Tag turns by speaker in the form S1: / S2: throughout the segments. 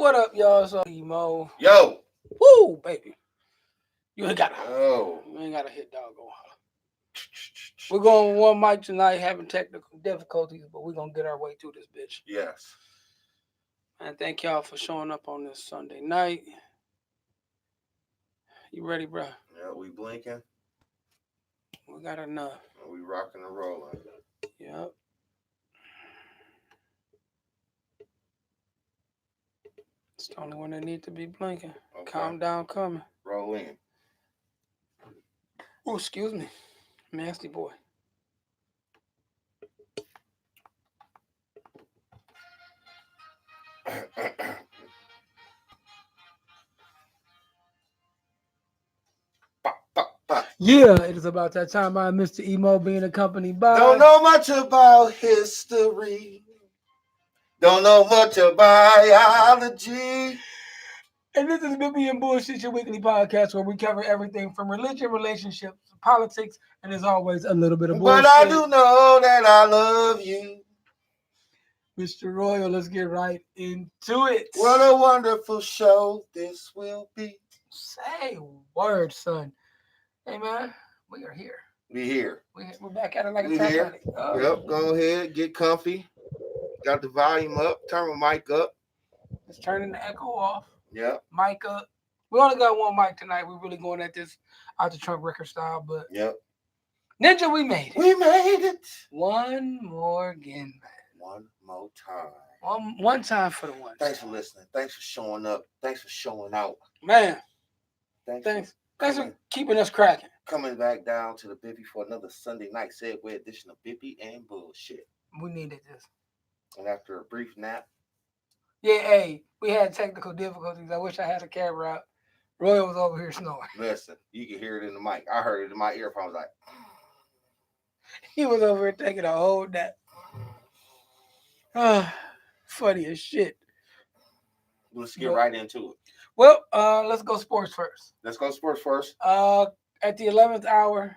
S1: What up, y'all? So Emo.
S2: Yo.
S1: Woo, baby. You ain't gotta hit doggone holler. We're going one mic tonight, having technical difficulties, but we're gonna get our way through this bitch.
S2: Yes.
S1: And thank y'all for showing up on this Sunday night. You ready, bro?
S2: Yeah, we blinking.
S1: We got enough.
S2: We rocking and rolling.
S1: Yep. It's the only one that need to be blinking. Okay. Calm down, coming.
S2: Roll in.
S1: Oh, excuse me. Nasty boy. Yeah, it is about that time. I'm Mr. Emo being accompanied by...
S2: Don't know much about history. Don't know much about biology.
S1: And this is Bippy and Bullshit, your weekly podcast where we cover everything from religion, relationships, politics, and as always, a little bit of bullshit.
S2: But I do know that I love you.
S1: Mr. Royal, let's get right into it.
S2: What a wonderful show this will be.
S1: Say word, son. Hey, man, we are here.
S2: We here.
S1: We're back at it like a Titanic.
S2: Yep, go ahead, get comfy. Got the volume up, turn my mic up.
S1: It's turning the echo off.
S2: Yep.
S1: Mic up. We only got one mic tonight. We're really going at this out the trunk record style, but...
S2: Yep.
S1: Ninja, we made it.
S2: We made it.
S1: One more again, man.
S2: One more time.
S1: One time for the one.
S2: Thanks for listening. Thanks for showing up. Thanks for showing out.
S1: Man. Thanks for keeping us cracking.
S2: Coming back down to the Bippy for another Sunday night segue edition of Bippy and Bullshit.
S1: We needed this.
S2: And after a brief nap.
S1: Yeah, hey, we had technical difficulties. I wish I had a camera out. Roy was over here snoring.
S2: Listen, you can hear it in the mic. I heard it in my earphones like.
S1: He was over here taking a whole nap. Funny as shit.
S2: Let's get right into it.
S1: Well, let's go sports first.
S2: Let's go sports first.
S1: At the 11th hour,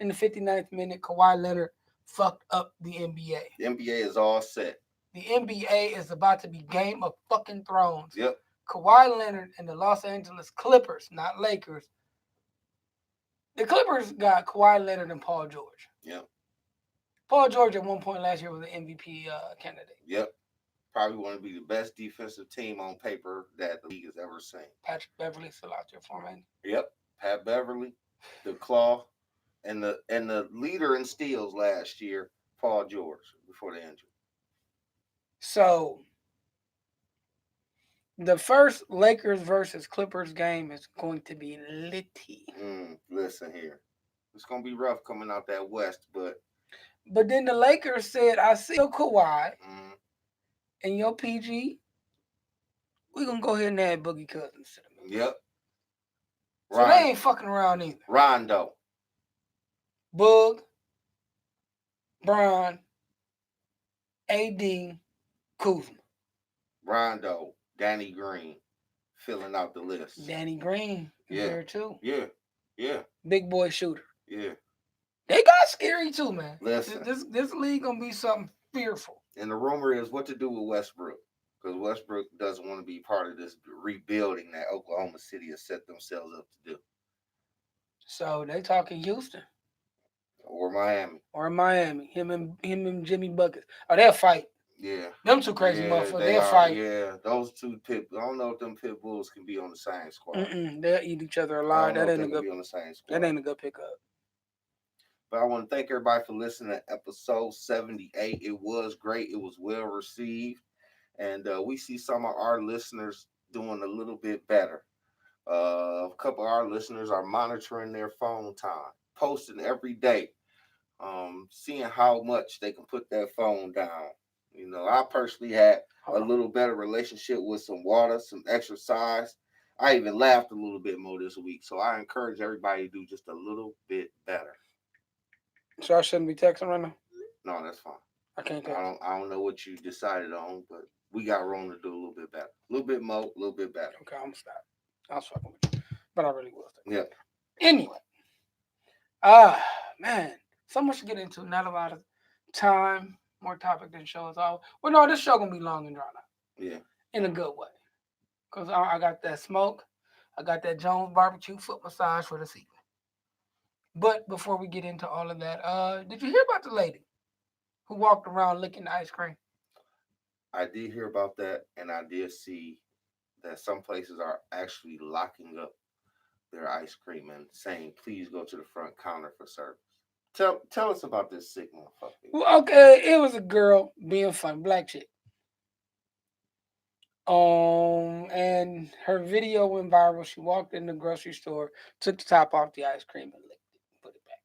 S1: in the 59th minute, Kawhi Leonard fucked up the NBA.
S2: The NBA is all set.
S1: The NBA is about to be Game of fucking Thrones.
S2: Yep.
S1: Kawhi Leonard and the Los Angeles Clippers, not Lakers. The Clippers got Kawhi Leonard and Paul George.
S2: Yep.
S1: Paul George at one point last year was an MVP candidate.
S2: Yep. Probably want to be the best defensive team on paper that the league has ever seen.
S1: Patrick Beverly still out there for me.
S2: Yep. Pat Beverly, the Claw, and the leader in steals last year, Paul George, before the injury.
S1: So the first Lakers versus Clippers game is going to be litty.
S2: Listen here. It's going to be rough coming out that West, but
S1: then the Lakers said, I see your Kawhi and your PG. We're going to go ahead and add Boogie Cousins to them.
S2: Yep.
S1: So they ain't fucking around either.
S2: Rondo.
S1: Boog. Bron. AD. Kuzma.
S2: Rondo. Danny Green. Filling out the list.
S1: Danny Green. There too.
S2: Yeah. Yeah.
S1: Big boy shooter.
S2: Yeah.
S1: They got scary too, man.
S2: Listen.
S1: This league gonna be something fearful.
S2: And the rumor is what to do with Westbrook. Because Westbrook doesn't want to be part of this rebuilding that Oklahoma City has set themselves up to do.
S1: So they talking Houston.
S2: Or Miami.
S1: Him and Jimmy Buckets. Oh, they'll fight.
S2: Yeah.
S1: Them two crazy motherfuckers. They'll fight.
S2: Yeah. Those two I don't know if them pit bulls can be on the same squad.
S1: They'll eat each other alive. That ain't a good
S2: be on the same squad.
S1: That ain't a good pickup.
S2: But I want to thank everybody for listening to episode 78. It was great. It was well received. And we see some of our listeners doing a little bit better. A couple of our listeners are monitoring their phone time, posting every day, seeing how much they can put that phone down. You know, I personally had a little better relationship with some water, some exercise. I even laughed a little bit more this week. So I encourage everybody to do just a little bit better.
S1: So I shouldn't be texting right now?
S2: No, that's fine.
S1: I can't text.
S2: I don't know what you decided on, but we got room to do a little bit better. A little bit more, a little bit better.
S1: Okay, I'm going to stop. I was fucking with you. But I really will.
S2: Yeah.
S1: Anyway. Man. So much to get into. Not a lot of time. More topic than show is all. Well, no, this show going to be long and drawn out.
S2: Yeah.
S1: In a good way. Because I got that smoke. I got that Jones barbecue foot massage for this evening. But before we get into all of that, did you hear about the lady who walked around licking the ice cream?
S2: I did hear about that, and I did see that some places are actually locking up their ice cream and saying, "Please go to the front counter for service." Tell us about this sick motherfucker.
S1: Well, okay, it was a girl being fun, black chick. And her video went viral. She walked in the grocery store, took the top off the ice cream and licked it, put it back.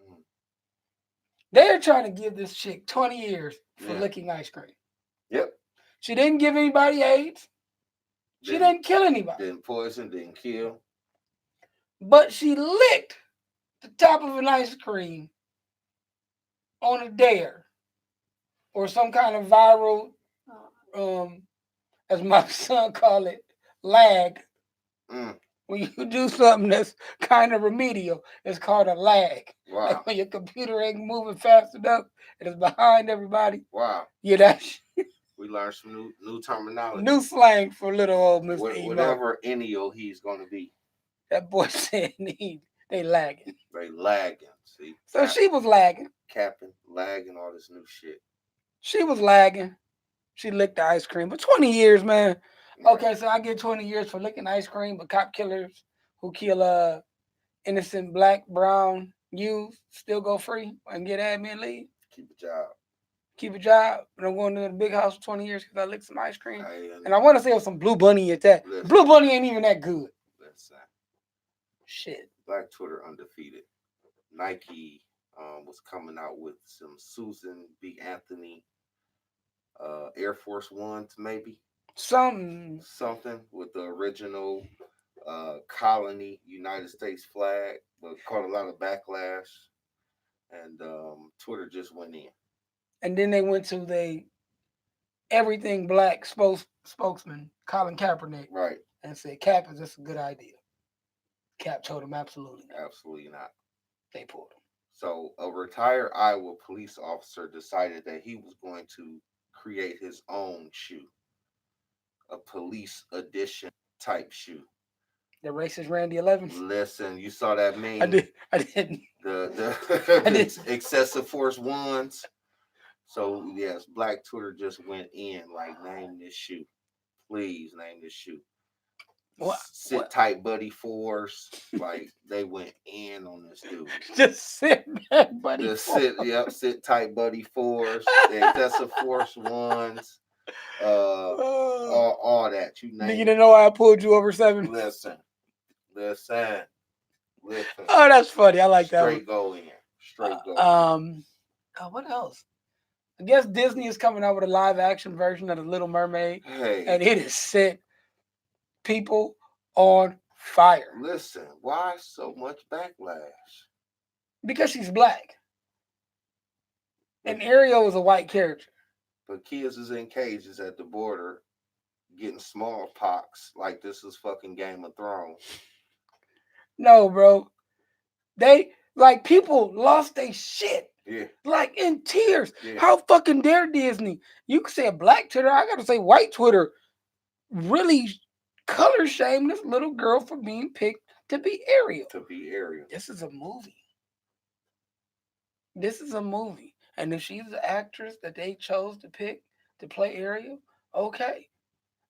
S2: Mm.
S1: They're trying to give this chick 20 years for licking ice cream.
S2: Yep.
S1: She didn't give anybody AIDS. She didn't kill anybody.
S2: Didn't poison, didn't kill.
S1: But she licked the top of an ice cream on a dare or some kind of viral, as my son called it, lag.
S2: Mm.
S1: When you do something that's kind of remedial, it's called a lag.
S2: Wow.
S1: Like when your computer ain't moving fast enough, it is behind everybody.
S2: Wow.
S1: Yeah, that's
S2: we learned some new terminology.
S1: New slang for little old Mr. Emo.
S2: Whatever Ennio he's gonna be.
S1: That boy said they lagging.
S2: They lagging. See.
S1: So she was lagging.
S2: Capping, lagging, all this new shit.
S1: She was lagging. She licked the ice cream. But 20 years, man. Okay, so I get 20 years for licking ice cream, but cop killers who kill innocent black, brown youth still go free and get admin leave.
S2: Keep a job.
S1: Keep a job. And I'm going to the big house for 20 years because I licked some ice cream. And I want to say it was some Blue Bunny at that.
S2: Listen.
S1: Blue Bunny ain't even that good.
S2: Listen.
S1: Shit.
S2: Black Twitter undefeated. Nike was coming out with some Susan B. Anthony Air Force Ones, maybe. Something with the original colony United States flag, but caught a lot of backlash, and Twitter just went in.
S1: And then they went to the everything black spokesman, Colin Kaepernick,
S2: right,
S1: and said, "Cap, is this a good idea?" Cap told him, "Absolutely not."
S2: Absolutely not.
S1: They pulled him.
S2: So a retired Iowa police officer decided that he was going to create his own shoe. A police edition type shoe.
S1: The racist Randy 11.
S2: Listen, you saw that meme.
S1: I didn't.
S2: The excessive force ones. So yes, Black Twitter just went in like, name this shoe. Please name this shoe. Sit tight, buddy. Force. Like they went in on this dude.
S1: Just sit back, buddy.
S2: Just sit. Yep. Sit tight, buddy. Force. The excessive force ones. All that you name.
S1: You didn't know I pulled you over 7.
S2: Listen.
S1: Oh, that's funny. I like that.
S2: Straight go in.
S1: What else? I guess Disney is coming out with a live action version of The Little Mermaid, and it has set people on fire.
S2: Listen, why so much backlash?
S1: Because she's black, and Ariel is a white character.
S2: But kids is in cages at the border getting smallpox like this is fucking Game of Thrones.
S1: No, bro. People lost their shit.
S2: Yeah.
S1: Like in tears.
S2: Yeah.
S1: How fucking dare Disney? You can say black Twitter. I gotta say white Twitter really color shame this little girl for being picked to be Ariel. This is a movie. And if she's the actress that they chose to pick to play Ariel, okay.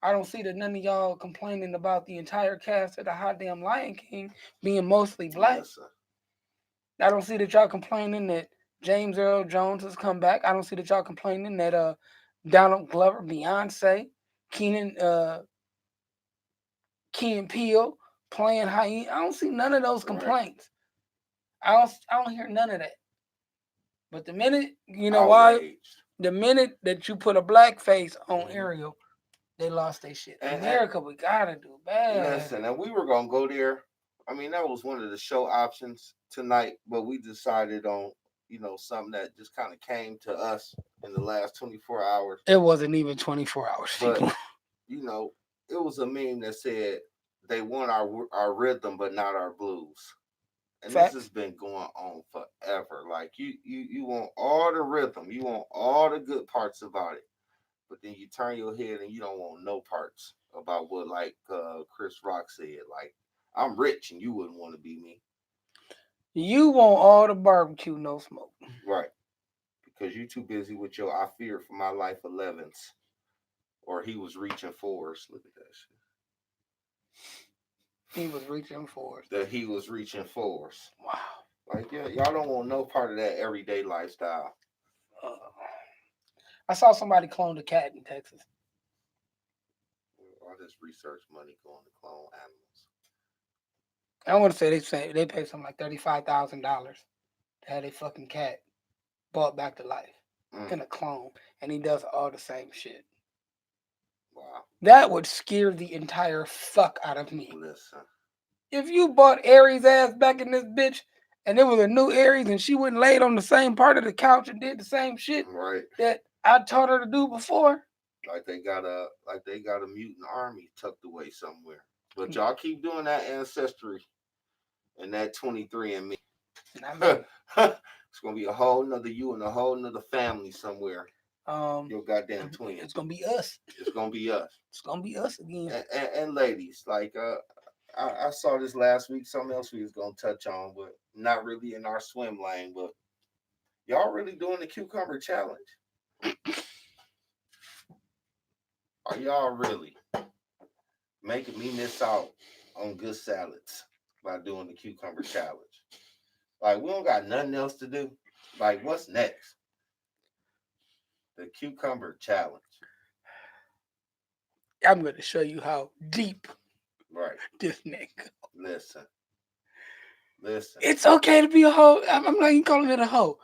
S1: I don't see that none of y'all complaining about the entire cast of the hot damn Lion King being mostly black.
S2: Yes, sir.
S1: I don't see that y'all complaining that James Earl Jones has come back. I don't see that y'all complaining that Donald Glover, Beyonce, Keenan Peele playing Hyena. I don't see none of those complaints. Right. I don't hear none of that. But the minute, the minute that you put a black face on Ariel, they lost their shit. America, we gotta do bad.
S2: Listen, and we were gonna go there. I mean, that was one of the show options tonight, but we decided on, something that just kind of came to us in the last 24 hours.
S1: It wasn't even 24 hours.
S2: But, it was a meme that said they want our rhythm, but not our blues. And This has been going on forever. Like, you want all the rhythm. You want all the good parts about it. but then you turn your head and you don't want no parts about what like Chris Rock said. Like, I'm rich and you wouldn't want to be me.
S1: You want all the barbecue, no smoke.
S2: Right. Because you too busy with your I fear for my life 11s. Or he was reaching for us. Look at that shit.
S1: He was reaching for us.
S2: That he was reaching for us.
S1: Wow.
S2: Like, yeah, y'all don't want no part of that everyday lifestyle.
S1: I saw somebody clone a cat in Texas.
S2: All this research money going to clone animals.
S1: I want to say they paid something like $35,000 to have a fucking cat brought back to life in a clone, and he does all the same shit.
S2: Wow.
S1: That would scare the entire fuck out of me.
S2: Listen.
S1: If you bought Aries' ass back in this bitch, and there was a new Aries, and she went and laid on the same part of the couch and did the same shit
S2: Right.
S1: that I taught her to do before.
S2: Like they got a mutant army tucked away somewhere. But y'all keep doing that ancestry and that 23andMe. It's gonna be a whole nother you and a whole nother family somewhere. Your goddamn twin.
S1: It's gonna be us.
S2: It's gonna be us.
S1: It's gonna be us again.
S2: And ladies, like I saw this last week. Something else we was gonna touch on, but not really in our swim lane. But y'all really doing the cucumber challenge? Are y'all really making me miss out on good salads by doing the cucumber challenge? Like, we don't got nothing else to do. Like, what's next? The cucumber challenge.
S1: I'm going to show you how deep this nigga.
S2: Listen.
S1: It's okay to be a hoe. I'm not even calling it a hoe.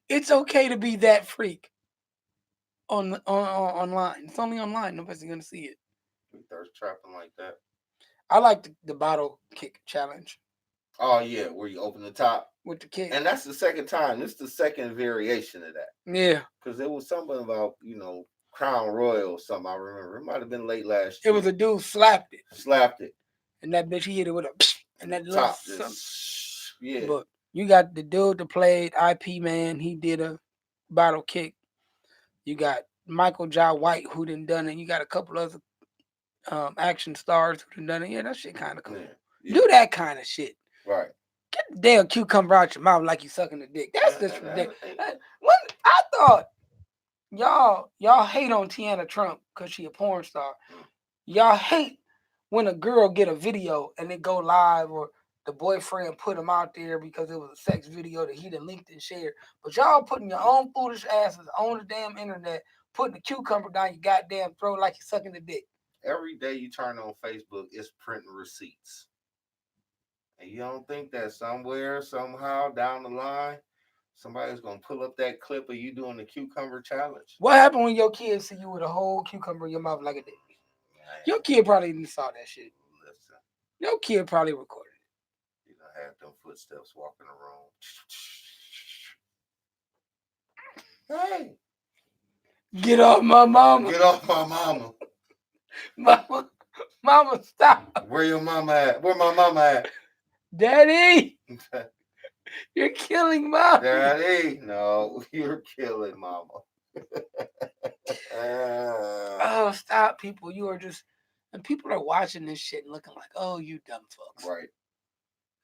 S1: It's okay to be that freak online. It's only online. Nobody's going to see it.
S2: We thirst trapping like that.
S1: I like the bottle kick challenge.
S2: Oh, yeah, where you open the top.
S1: With the kick.
S2: And that's the second time. This is the second variation of that.
S1: Yeah.
S2: Because there was something about, Crown Royal or something, I remember. It might have been late last year.
S1: It was a dude slapped it.
S2: And
S1: that bitch, he hit it with a and that
S2: top.
S1: Yeah. But you got the dude that played IP Man. He did a bottle kick. You got Michael Jai White who done it. You got a couple other action stars who done it. Yeah, that shit kind of cool. Yeah. Do that kind of shit.
S2: Right.
S1: Get the damn cucumber out your mouth like you sucking a dick. That's just ridiculous. When I thought y'all hate on Tiana Trump because she a porn star. Y'all hate when a girl get a video and it go live or the boyfriend put him out there because it was a sex video that he done linked and shared. But y'all putting your own foolish asses on the damn internet, putting the cucumber down your goddamn throat like you sucking a dick.
S2: Every day you turn on Facebook, it's printing receipts. And you don't think that somewhere, somehow, down the line, somebody's going to pull up that clip of you doing the cucumber challenge?
S1: What happened when your kids see you with a whole cucumber in your mouth like a dick? Man. Your kid probably didn't saw that shit.
S2: Listen.
S1: Your kid probably recorded it.
S2: You don't have them footsteps walking around. Hey.
S1: Get off my mama.
S2: Get off my mama.
S1: Mama, stop.
S2: Where your mama at? Where my mama at?
S1: Daddy. You're killing mama.
S2: Daddy. No, you're killing mama.
S1: Oh, stop, people. You are just, and people are watching this shit and looking like, oh, you dumb fucks.
S2: Right.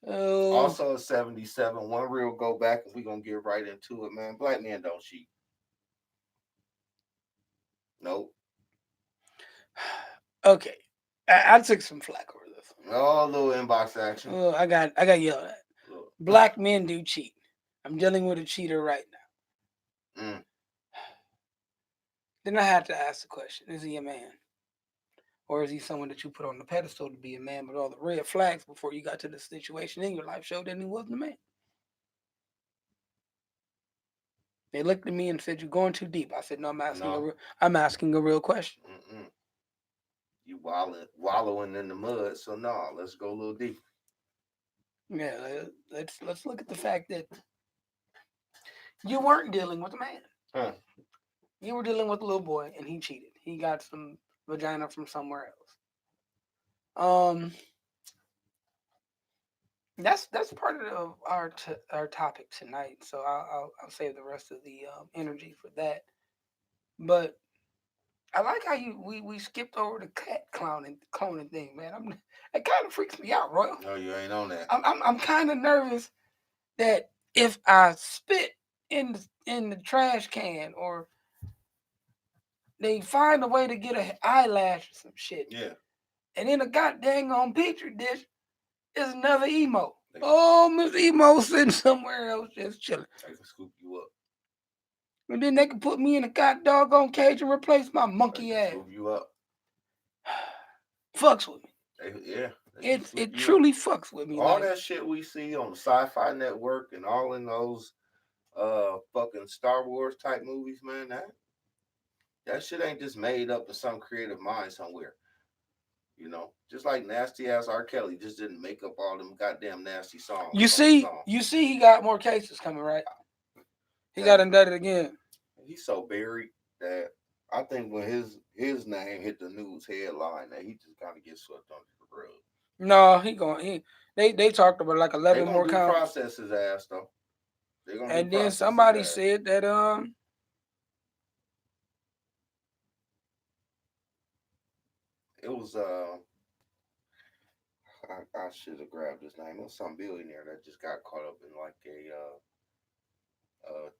S1: Oh.
S2: Also at 77, one real go back, and we're going to get right into it, man. Black men don't cheat. Nope.
S1: Okay. I took some flack over this.
S2: Oh, a little inbox action.
S1: Oh, I got yelled at. Black men do cheat. I'm dealing with a cheater right now. Then I had to ask the question, is he a man? Or is he someone that you put on the pedestal to be a man, but all the red flags before you got to the situation in your life showed that he wasn't a man? They looked at me and said, you're going too deep. I said, no, I'm asking a real question.
S2: You wallowing in the mud, so no, let's go a little deeper.
S1: Yeah, let's look at the fact that you weren't dealing with a man. Huh. You were dealing with a little boy, and he cheated. He got some vagina from somewhere else. That's part of our topic tonight. So I'll save the rest of the energy for that. But I like how we skipped over the cat cloning thing, man. It kind of freaks me out, Royal.
S2: No, you ain't on that.
S1: I'm kind of nervous that if I spit in the trash can or they find a way to get an eyelash or some shit,
S2: Yeah.
S1: and in a goddamn on petri dish is another emo. Oh, Miss Emo sitting somewhere else just chilling.
S2: They can scoop you up.
S1: And then they can put me in a doggone cage and replace my monkey ass.
S2: Scoop you up.
S1: Fucks with me.
S2: Yeah.
S1: It truly fucks with me.
S2: All that shit we see on the Sci-Fi Network and all in those fucking Star Wars type movies, man, that shit ain't just made up in some creative mind somewhere. You know, just like nasty ass R. Kelly just didn't make up all them goddamn nasty songs.
S1: You see he got more cases coming, right? He got indicted again.
S2: He's so buried that I think when his name hit the news headline, that he just kind of gets swept under the rug.
S1: No, they talked about like 11 more counts.
S2: Process his ass though.
S1: And then somebody said that
S2: it was I should have grabbed his name. It was some billionaire that just got caught up in like a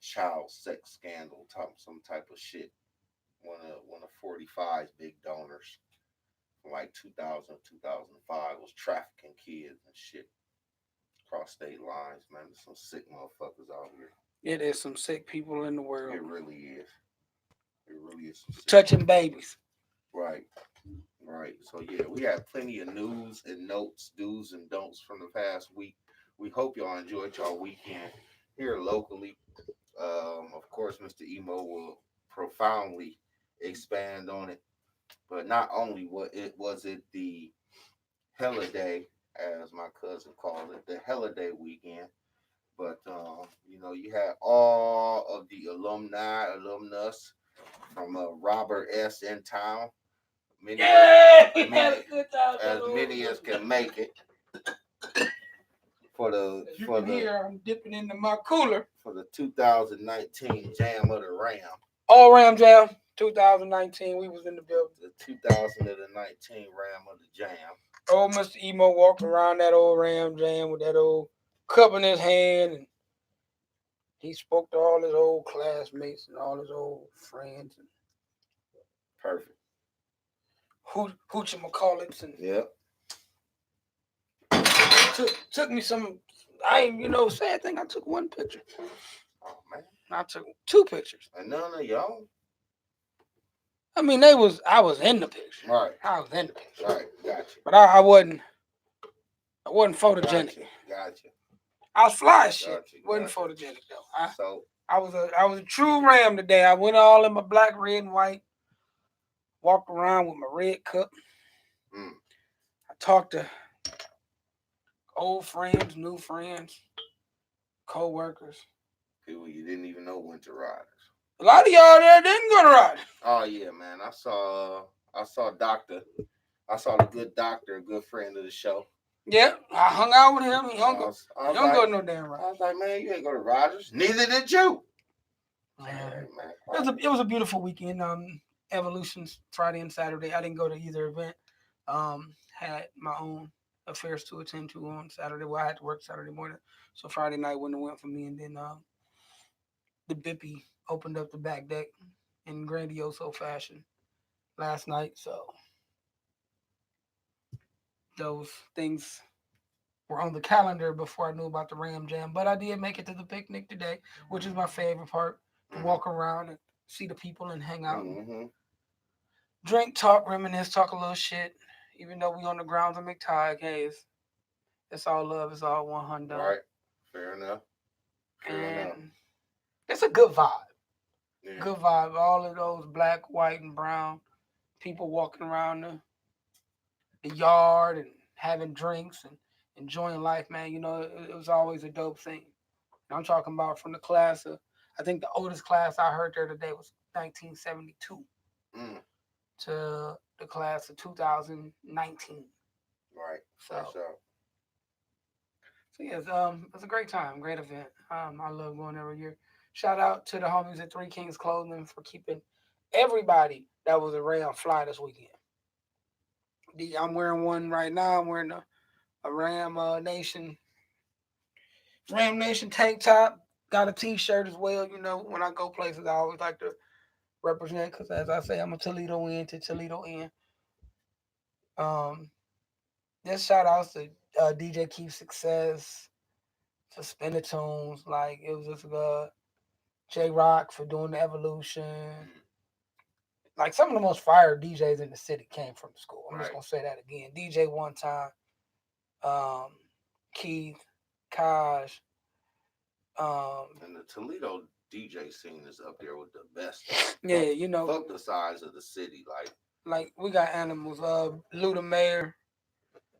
S2: child sex scandal, some type of shit. One of 45's big donors from like 2000, 2005 was trafficking kids and shit across state lines, man. There's some sick motherfuckers out here.
S1: It is some sick people in the world.
S2: It really is. It really is.
S1: Touching babies.
S2: Right. So yeah, we have plenty of news and notes, do's and don'ts from the past week. We hope y'all enjoyed y'all weekend here locally. Of course, Mr. Emo will profoundly expand on it. But not only was it the holiday, as my cousin called it, the holiday weekend, but you had all of the alumnus from Robert S. in town.
S1: We had a good time.
S2: As many as can make it.
S1: I'm dipping into my cooler
S2: for the 2019 Jam of the Ram.
S1: All Ram Jam 2019. We was in the building.
S2: The 2019 Ram of the Jam.
S1: Old Mr. Emo walked around that old Ram Jam with that old cup in his hand, and he spoke to all his old classmates and all his old friends.
S2: Perfect.
S1: Hoochie-McCallits and
S2: yep.
S1: Took me some. Sad thing. I took one picture.
S2: Oh man.
S1: I took two pictures.
S2: And none of y'all.
S1: I mean, I was in the picture.
S2: Right.
S1: I was in the picture.
S2: Right. Gotcha.
S1: But I wasn't photogenic.
S2: Gotcha.
S1: I was fly as shit. Wasn't photogenic though. I was a true Ram today. I went all in my black, red, and white. Walked around with my red cup. I talked to old friends, new friends, co-workers.
S2: People you didn't even know went to riders.
S1: A lot of y'all there didn't go to riders.
S2: Oh yeah, man. I saw Doctor. I saw the good doctor, a good friend of the show.
S1: Yeah, I hung out with him. He don't go to no damn ride.
S2: I was like, man, you ain't go to Rogers. Neither did you.
S1: Man. It was a beautiful weekend. Evolutions Friday and Saturday. I didn't go to either event. Had my own affairs to attend to on Saturday. Well, I had to work Saturday morning, so Friday night wouldn't have went for me. And then the Bippy opened up the back deck in grandioso fashion last night. So those things were on the calendar before I knew about the Ram Jam. But I did make it to the picnic today, which is my favorite part. To walk around and see the people and hang out. And drink, talk, reminisce, talk a little shit. Even though we on the grounds of McTighe, hey, it's all love. It's all 100.
S2: Right. Fair enough.
S1: It's a good vibe.
S2: Yeah.
S1: Good vibe. All of those black, white, and brown people walking around the yard and having drinks and enjoying life, man. It was always a dope thing. And I'm talking about from the class of, I think the oldest class I heard there today was 1972 to the class of 2019.
S2: Right.
S1: So yeah, it's a great time, great event. I love going every year. Shout out to the homies at Three Kings Clothing for keeping everybody that was around fly this weekend. I'm wearing one right now. I'm wearing a Ram Nation tank top. Got a T-shirt as well. You know, when I go places, I always like to represent because, as I say, I'm a Toledo in to Toledo in. Um, just shout outs to DJ Keep Success, to Spinatoons. Like it was just J Rock for doing the evolution. Like some of the most fire DJs in the city came from the school. I'm just gonna say that again. DJ One Time, Keith, Kaj,
S2: and the Toledo DJ scene is up there with the best.
S1: Yeah, you know,
S2: fuck the size of the city.
S1: Like we got animals. Luda Mayor,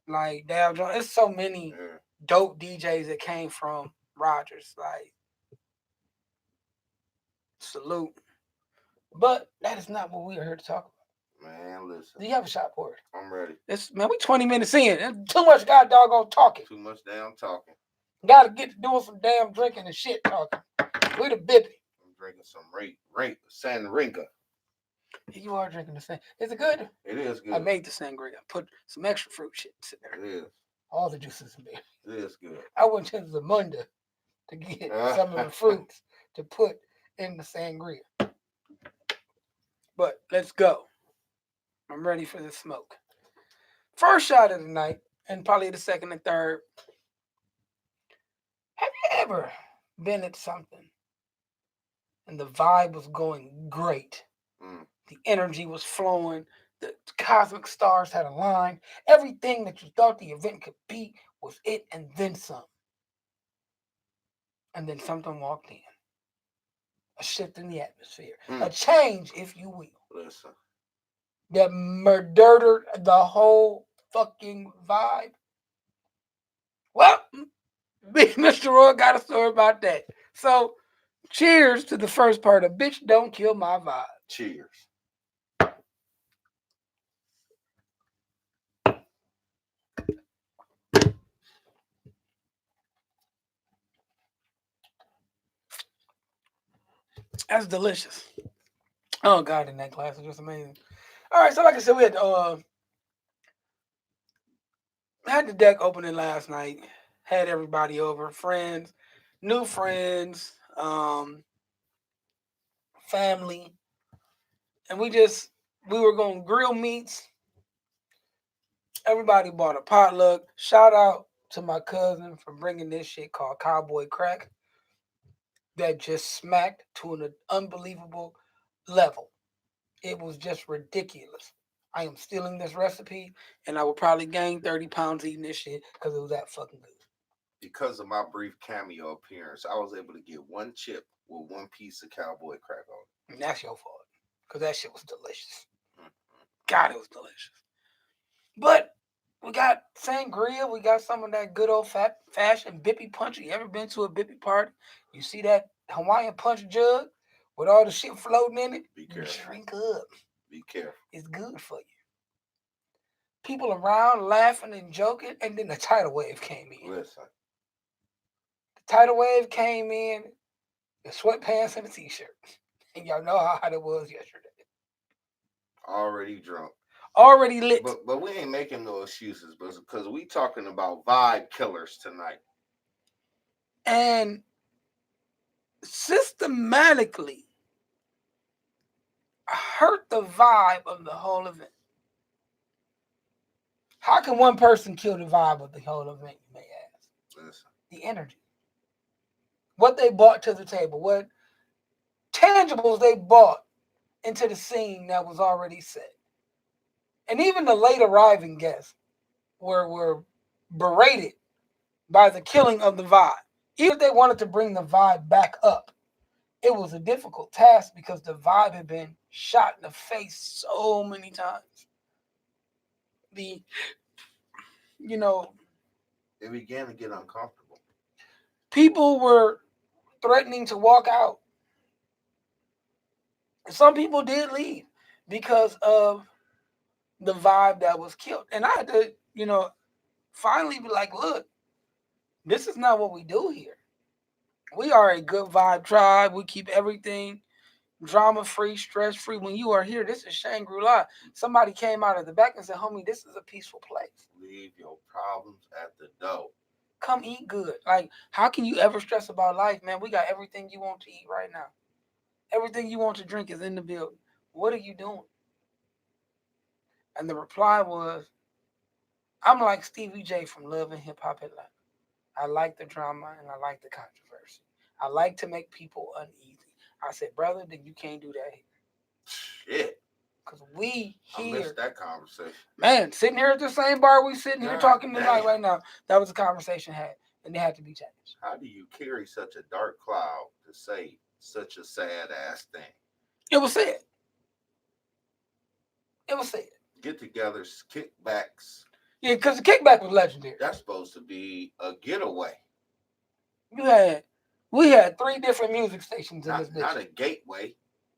S1: like Dow Jones. There's so many dope DJs that came from Rogers. Like salute. But that is not what we are here to talk
S2: about. Man, listen.
S1: Do you have a shot for it?
S2: I'm ready.
S1: Man, we 20 minutes in. There's too much god doggone talking.
S2: Too much damn talking.
S1: Gotta get to doing some damn drinking and shit talking. We the bippy.
S2: I'm drinking some Sangria.
S1: You are drinking the same. Is it good?
S2: It is good.
S1: I made the sangria. Put some extra fruit shit in there.
S2: It is.
S1: All the juices in there.
S2: It is good.
S1: I went to Zamunda to get some of the fruits to put in the sangria. But let's go. I'm ready for the smoke. First shot of the night, and probably the second and third. Have you ever been at something and the vibe was going great? The energy was flowing. The cosmic stars had aligned. Everything that you thought the event could be was it and then some. And then something walked in. A shift in the atmosphere. A change, if you will.
S2: Listen.
S1: That murdered the whole fucking vibe. Well, Mr. Roy got a story about that. So, cheers to the first part of Bitch Don't Kill My Vibe.
S2: Cheers.
S1: That's delicious. Oh God, in that glass is just amazing. All right, so like I said, we had the deck opening last night. Had everybody over, friends, new friends, family, and we were going to grill meats. Everybody bought a potluck. Shout out to my cousin for bringing this shit called Cowboy Crack that just smacked to an unbelievable level. It was just ridiculous. I am stealing this recipe, and I will probably gain 30 pounds eating this shit because it was that fucking good.
S2: Because of my brief cameo appearance, I was able to get one chip with one piece of Cowboy Crack on it.
S1: And that's your fault, because that shit was delicious. God, it was delicious. But we got sangria. We got some of that good old fashioned bippy punch. You ever been to a bippy party? You see that Hawaiian punch jug with all the shit floating in it?
S2: Be careful.
S1: Drink up.
S2: Be careful.
S1: It's good for you. People around laughing and joking, and then the tidal wave came in.
S2: Listen.
S1: The tidal wave came in, the sweatpants and the t-shirt. And y'all know how hot it was yesterday.
S2: Already drunk.
S1: Already lit.
S2: But we ain't making no excuses, because we talking about vibe killers tonight.
S1: And systematically hurt the vibe of the whole event. How can one person kill the vibe of the whole event, you may ask?
S2: Listen.
S1: The energy. What they brought to the table. What tangibles they brought into the scene that was already set. And even the late arriving guests were berated by the killing of the vibe. Even if they wanted to bring the vibe back up, it was a difficult task because the vibe had been shot in the face so many times. It
S2: began to get uncomfortable.
S1: People were threatening to walk out. Some people did leave because of the vibe that was killed. And I had to, finally be like, look, this is not what we do here. We are a good vibe tribe. We keep everything, drama-free, stress-free. When you are here, this is Shangri-La. Somebody came out of the back and said, homie, this is a peaceful place.
S2: Leave your problems at the door.
S1: Come eat good. Like, how can you ever stress about life, man? We got everything you want to eat right now. Everything you want to drink is in the building. What are you doing? And the reply was, I'm like Stevie J from Love and Hip Hop Atlanta. I like the drama and I like the controversy. I like to make people uneasy. I said, brother, then you can't do that here.
S2: Shit.
S1: Because we
S2: I
S1: here.
S2: missed that conversation.
S1: Man, sitting here at the same bar we sitting here
S2: God
S1: talking tonight
S2: damn.
S1: right now, that was a conversation had, and it had to be changed.
S2: How do you carry such a dark cloud to say such a sad ass thing?
S1: It was said. It was said.
S2: Get-togethers, kickbacks.
S1: Yeah, because the kickback was legendary.
S2: That's supposed to be a getaway.
S1: We had 3 different music stations in this bitch.
S2: Not a gateway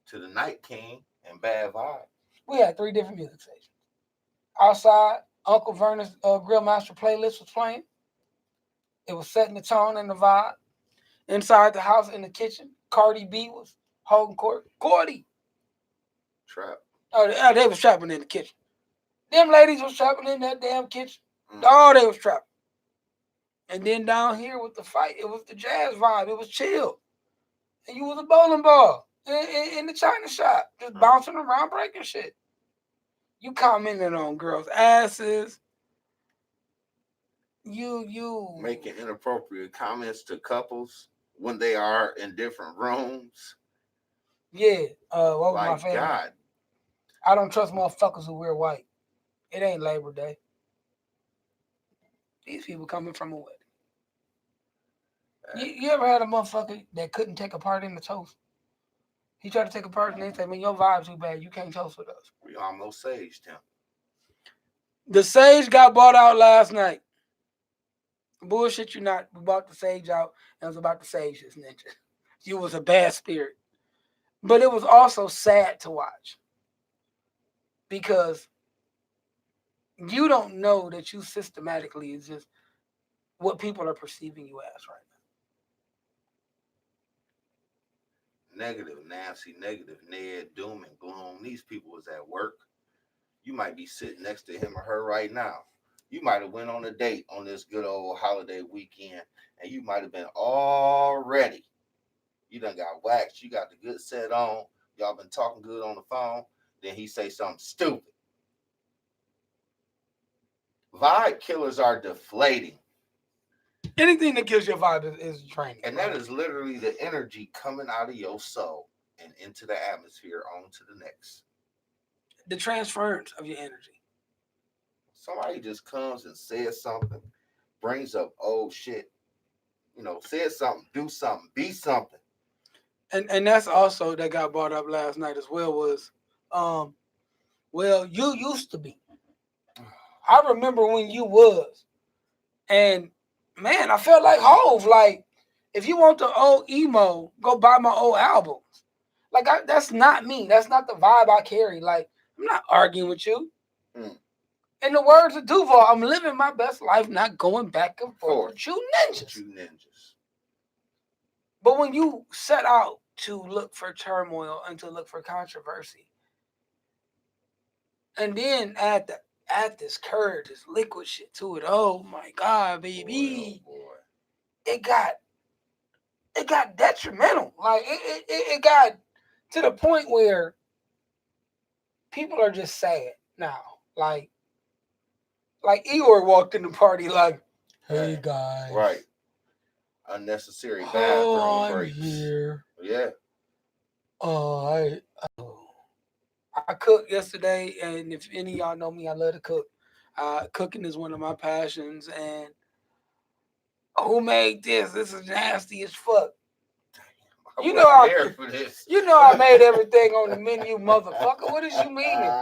S2: to the Night King and Bad Vibe.
S1: We had 3 different music stations. Outside, Uncle Vernon's Grill Master playlist was playing. It was setting the tone and the vibe. Inside the house, in the kitchen, Cardi B was holding court. Cardi.
S2: Trap.
S1: Oh, they was trapping in the kitchen. Them ladies was trapping in that damn kitchen. Oh, they was trapping. And then down here with the fight, it was the jazz vibe. It was chill. And you was a bowling ball in the China shop, just bouncing around, breaking shit. You commented on girls' asses. You
S2: making inappropriate comments to couples when they are in different rooms.
S1: Yeah. What was
S2: like
S1: my favorite?
S2: God.
S1: I don't trust motherfuckers who wear white. It ain't Labor Day. These people coming from a wedding. You ever had a motherfucker that couldn't take a part in the toast? He tried to take a part and they said, man, your vibe's too bad. You can't toast with us.
S2: We almost saged him.
S1: The sage got bought out last night. Bullshit you not. We bought the sage out and was about to sage this ninja. You was a bad spirit. But it was also sad to watch. Because you don't know that you systematically is just what people are perceiving you as right
S2: now. Negative Nancy, negative Ned, doom and gloom. These people was at work. You might be sitting next to him or her right now. You might have went on a date on this good old holiday weekend, and you might have been all ready. You done got waxed. You got the good set on. Y'all been talking good on the phone. Then he say something stupid. Vibe killers are deflating.
S1: Anything that kills your vibe is training.
S2: And that is literally the energy coming out of your soul and into the atmosphere on to the next.
S1: The transference of your energy.
S2: Somebody just comes and says something, brings up old shit, says something, do something, be something.
S1: And that's also that got brought up last night as well was, well, you used to be. I remember when you was. And man, I felt like Hove. Like, if you want the old emo, go buy my old albums. Like, that's not me. That's not the vibe I carry. Like, I'm not arguing with you. In the words of Duval, I'm living my best life, not going back and forth with you ninjas. But when you set out to look for turmoil and to look for controversy, and then add this courage, this liquid shit to it, oh my God, baby.
S2: Boy.
S1: It got detrimental. Like it got to the point where people are just sad now. Like Eeyore walked in the party like, hey guys.
S2: Right. Unnecessary bathroom breaks.
S1: Here.
S2: Yeah.
S1: I cooked yesterday, and if any of y'all know me, I love to cook. Cooking is one of my passions, and who made this? This is nasty as fuck. You know I made everything on the menu, motherfucker. What is you meaning?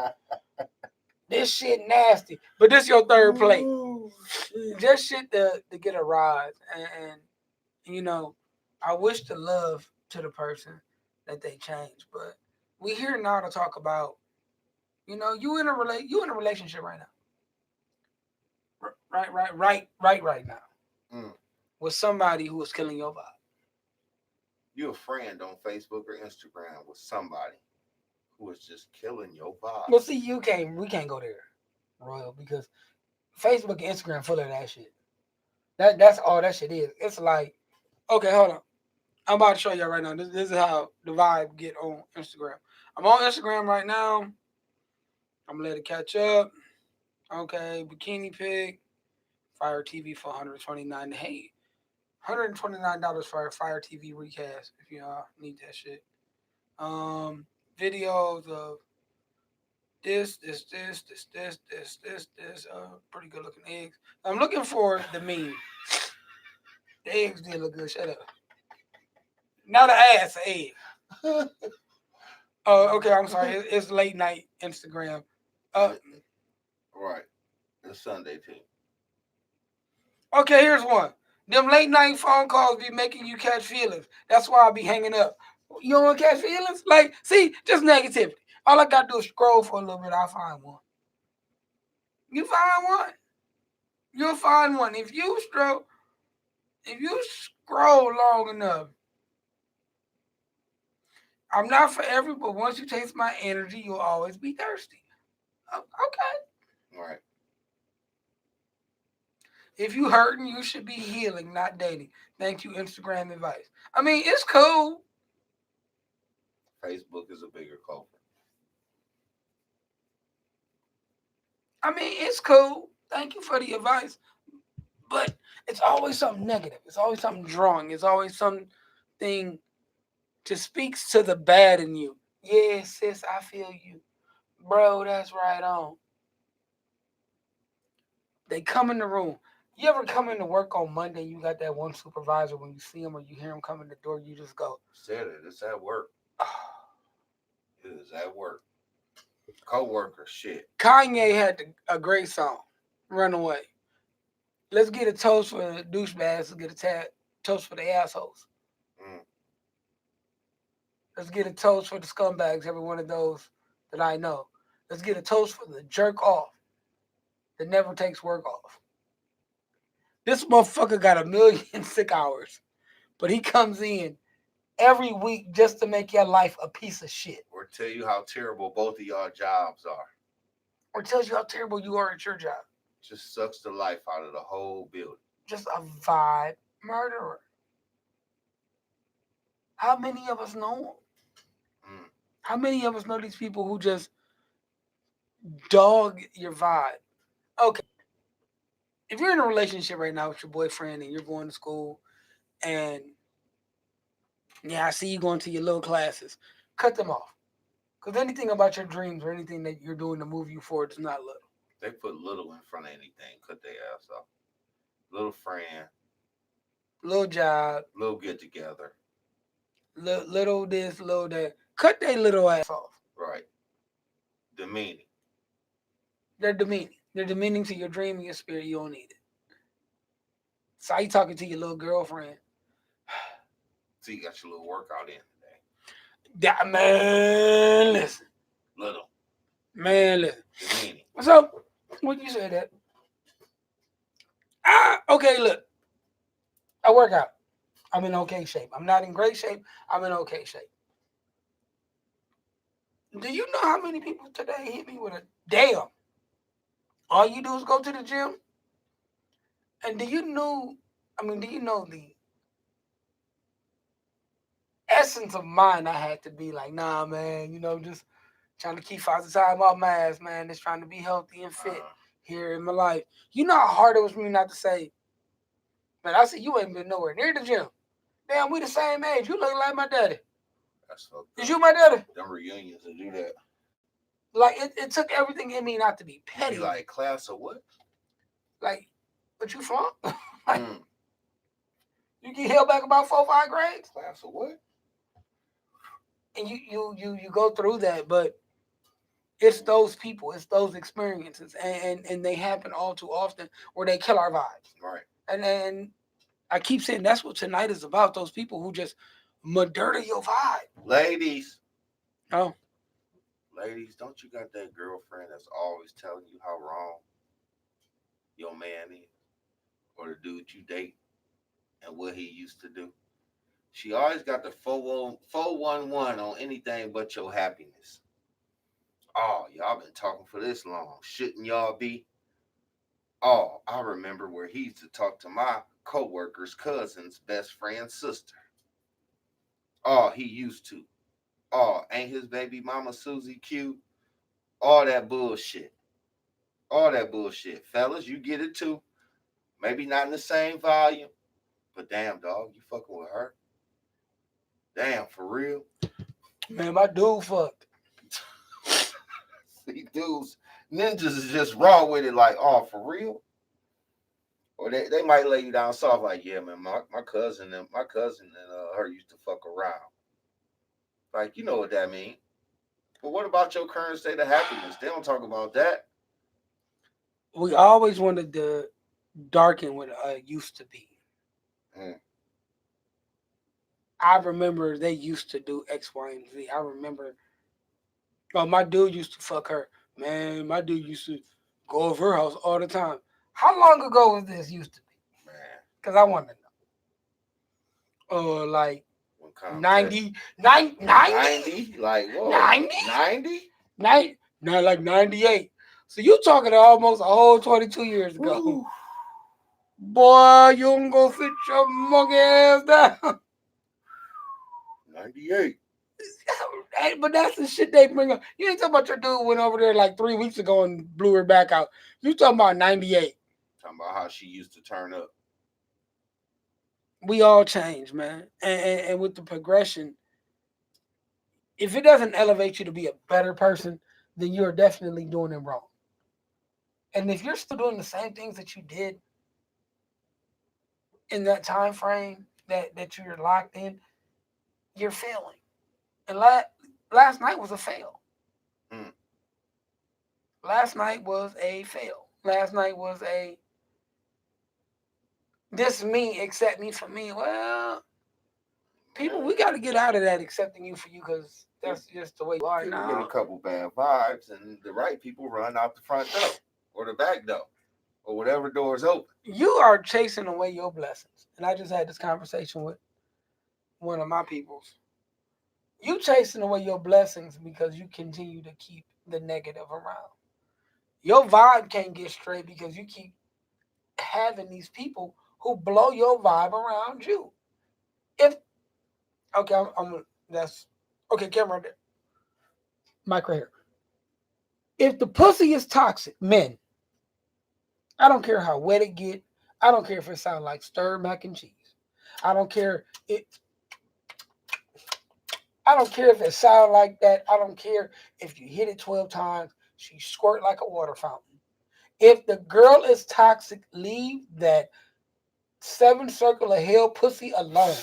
S1: This shit nasty. But this your third plate. Just shit to get a rise. And I wish the love to the person that they change. But we here now to talk about, you in a relationship right now. Right now. With somebody who is killing your vibe.
S2: You a friend on Facebook or Instagram with somebody who is just killing your vibe.
S1: Well, see, we can't go there, Royal, because Facebook and Instagram full of that shit. That's all that shit is. It's like, okay, hold on. I'm about to show you right now. This is how the vibe get on Instagram. I'm on Instagram right now. I'm gonna let it catch up. Okay, bikini pic, Fire TV for 129. Hey, $129 for a Fire TV recast if you need that shit. Videos of this. Pretty good looking eggs. I'm looking for the meme. The eggs did look good. Shut up. Now the ass, the egg. Oh, okay. I'm sorry. It's late night Instagram.
S2: Right. It's Sunday too.
S1: Okay, here's one. Them late night phone calls be making you catch feelings. That's why I be hanging up. You don't want to catch feelings? Like, see, just negativity. All I gotta do is scroll for a little bit. I'll find one. You find one. You'll find one. If you scroll long enough, I'm not forever, but once you taste my energy, you'll always be thirsty. Okay.
S2: Right.
S1: If you hurting, you should be healing, not dating. Thank you, Instagram advice. I mean, it's cool.
S2: Facebook is a bigger culprit.
S1: I mean, it's cool. Thank you for the advice. But it's always something negative. It's always something drawing. It's always something to speaks to the bad in you. Yeah, sis, I feel you. Bro, that's right on. They come in the room. You ever come into work on Monday, you got that one supervisor, when you see him or you hear him come in the door, you just go,
S2: Said it. It's at work. It is at work. Co-worker shit.
S1: Kanye had a great song, Runaway. Let's get a toast for the douchebags. Let's get a toast for the assholes. Let's get a toast for the scumbags, every one of those that I know. Let's get a toast for the jerk off that never takes work off. This motherfucker got 1 million sick hours, but he comes in every week just to make your life a piece of shit.
S2: Or tell you how terrible both of y'all jobs are.
S1: Or tells you how terrible you are at your job.
S2: Just sucks the life out of the whole building.
S1: Just a vibe murderer. How many of us know him? How many of us know these people who just dog your vibe? Okay. If you're in a relationship right now with your boyfriend and you're going to school and I see you going to your little classes, cut them off. Because anything about your dreams or anything that you're doing to move you forward is not little.
S2: They put little in front of anything. Cut their ass off. Little friend.
S1: Little job.
S2: Little get together.
S1: Little this, little that. Cut their little ass off.
S2: Right. Demeaning.
S1: They're demeaning. They're demeaning to your dream and your spirit. You don't need it. So how you talking to your little girlfriend?
S2: So you got your little workout in today.
S1: That man, listen.
S2: Little.
S1: Man, listen.
S2: Demeaning.
S1: So, when you say that, okay, look. I work out. I'm in okay shape. I'm not in great shape. I'm in okay shape. Do you know how many people today hit me with a damn? All you do is go to the gym? And do you know the essence of mine? I had to be like, nah, man, just trying to keep the time off my ass, man. Just trying to be healthy and fit here in my life. You know how hard it was for me not to say, man, I said, you ain't been nowhere near the gym. Damn, we the same age. You look like my daddy.
S2: That's fucked up.
S1: Is you my daddy?
S2: Them reunions to do that.
S1: Like, it took everything in me not to be petty.
S2: You like, class of what?
S1: Like, what you from? Like, you get held back about 4 or 5 grades?
S2: Class of what?
S1: And you go through that, but it's those people, it's those experiences, and they happen all too often where they kill our vibes.
S2: Right.
S1: And then I keep saying that's what tonight is about, those people who just murder your vibe.
S2: Ladies.
S1: Oh.
S2: Ladies, don't you got that girlfriend that's always telling you how wrong your man is? Or the dude you date and what he used to do? She always got the 411 on anything but your happiness. Oh, y'all been talking for this long. Shouldn't y'all be? Oh, I remember where he used to talk to my co-worker's cousin's best friend's sister. Oh, he used to. Oh, ain't his baby mama Susie cute? All that bullshit. All that bullshit. Fellas, you get it too. Maybe not in the same volume, but damn, dog, you fucking with her? Damn, for real?
S1: Man, my dude fucked.
S2: See, dudes, ninjas is just raw with it, like, oh, for real? Or they might lay you down soft, like, yeah, man, my cousin and her used to fuck around. Like, you know what that means. But what about your current state of happiness? They don't talk about that.
S1: We always wanted to darken what used to be.
S2: Mm.
S1: I remember they used to do X, Y, and Z. I remember, oh, my dude used to fuck her. Man, my dude used to go over her house all the time. How long ago was this used to be?
S2: Man.
S1: Because I want to know. Like
S2: When Compton-
S1: 90?
S2: Like what?
S1: 90?
S2: 90?
S1: Not like 98. So you talking almost a whole 22 years ago.
S2: Ooh.
S1: Boy, you don't go sit your monkey ass down.
S2: 98.
S1: But that's the shit they bring up. You ain't talking about your dude went over there like 3 weeks ago and blew her back out. You talking about 98.
S2: Talking about how she used to turn up.
S1: We all change, man. And with the progression, if it doesn't elevate you to be a better person, then you're definitely doing it wrong. And if you're still doing the same things that you did in that time frame that you're locked in, you're failing. And last night was a fail.
S2: Mm.
S1: Last night was a fail. Last night was a this me, accept me for me. Well, people, we got to get out of that accepting you for you because that's just the way you are
S2: People
S1: now.
S2: get a couple bad vibes, and the right people run out the front door or the back door or whatever door is open.
S1: You are chasing away your blessings. And I just had this conversation with one of my peoples. You chasing away your blessings because you continue to keep the negative around. Your vibe can't get straight because you keep having these people who blow your vibe around you. If okay, I'm that's okay, camera there. Mic right here. If the pussy is toxic, men, I don't care how wet it get. I don't care if it sounds like stirred mac and cheese. I don't care if it sounds like that. I don't care if you hit it 12 times. She squirt like a water fountain. If the girl is toxic, leave that 7 circle of hell pussy alone.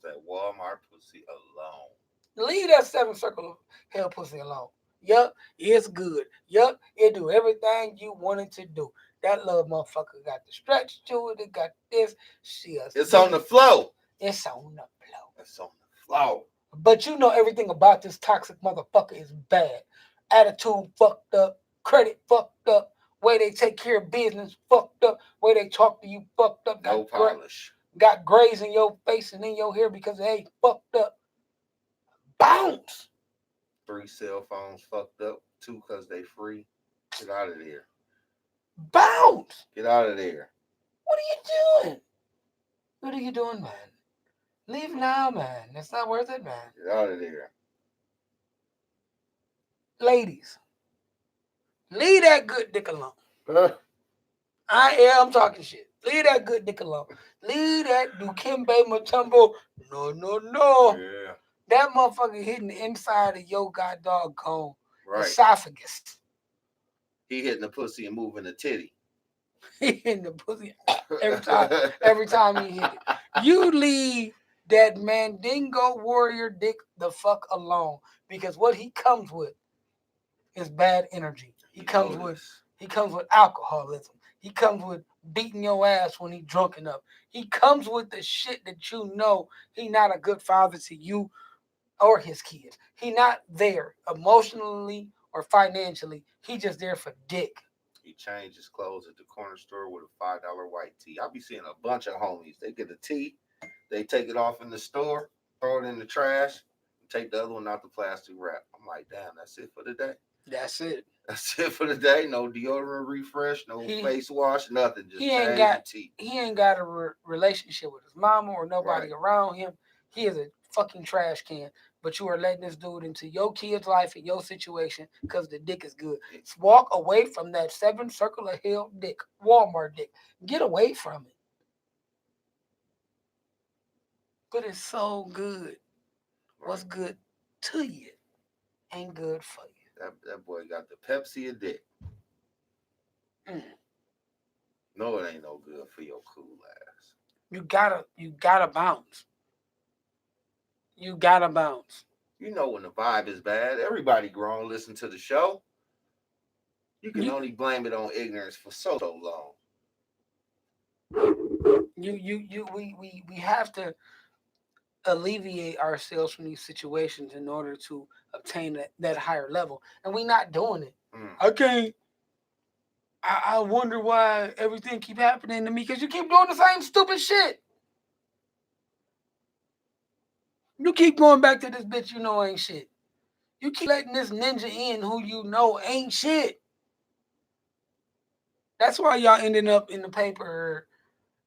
S2: That Walmart pussy alone.
S1: Leave that 7 circle of hell pussy alone. Yup, it's good. Yup, it do everything you wanted to do. That little motherfucker got the stretch to it. It got this.
S2: It's on the flow.
S1: It's on the flow.
S2: It's on the flow.
S1: But you know everything about this toxic motherfucker is bad. Attitude fucked up. Credit fucked up. Way they take care of business fucked up. Way they talk to you fucked up.
S2: No polish.
S1: Got grays in your face and in your hair because they ain't fucked up. Bounce.
S2: 3 cell phones fucked up. 2 because they free. Get out of there.
S1: Bounce.
S2: Get out of there.
S1: What are you doing? What are you doing, man? Leave now, man. It's not worth it, man.
S2: Get out of there.
S1: Ladies, leave that good dick alone. I'm talking shit. Leave that good dick alone. Leave that Dukembe Mutombo. No.
S2: Yeah.
S1: That motherfucker hitting the inside of your goddamn
S2: right.
S1: esophagus.
S2: He hitting the pussy and moving the titty.
S1: He hitting the pussy every time he hit it. You leave that Mandingo warrior dick the fuck alone. Because what he comes with is bad energy. He comes with alcoholism. He comes with beating your ass when he drunk enough. He comes with the shit that you know he not a good father to you or his kids. He not there emotionally or financially. He just there for dick.
S2: He changed his clothes at the corner store with a $5 white tee. I be seeing a bunch of homies. They get a tee, they take it off in the store, throw it in the trash, and take the other one out the plastic wrap. I'm like, damn, that's it for the day.
S1: That's it.
S2: That's it for the day. No deodorant refresh, no face wash, nothing. Just change your teeth.
S1: He ain't got a relationship with his mama or nobody around him. He is a fucking trash can. But you are letting this dude into your kid's life and your situation because the dick is good. Walk away from that 7 circular hill dick, Walmart dick. Get away from it. But it's so good. What's good to you ain't good for you.
S2: That boy got the Pepsi of dick. No, it ain't no good for your cool ass.
S1: You gotta bounce. You gotta bounce.
S2: You know when the vibe is bad. Everybody grown, listen to the show. You can only blame it on ignorance for so long.
S1: We have to alleviate ourselves from these situations in order to obtain that higher level. And we not doing it. I can't. I wonder why everything keep happening to me because you keep doing the same stupid shit. You keep going back to this bitch you know ain't shit. You keep letting this ninja in who you know ain't shit. That's why y'all ending up in the paper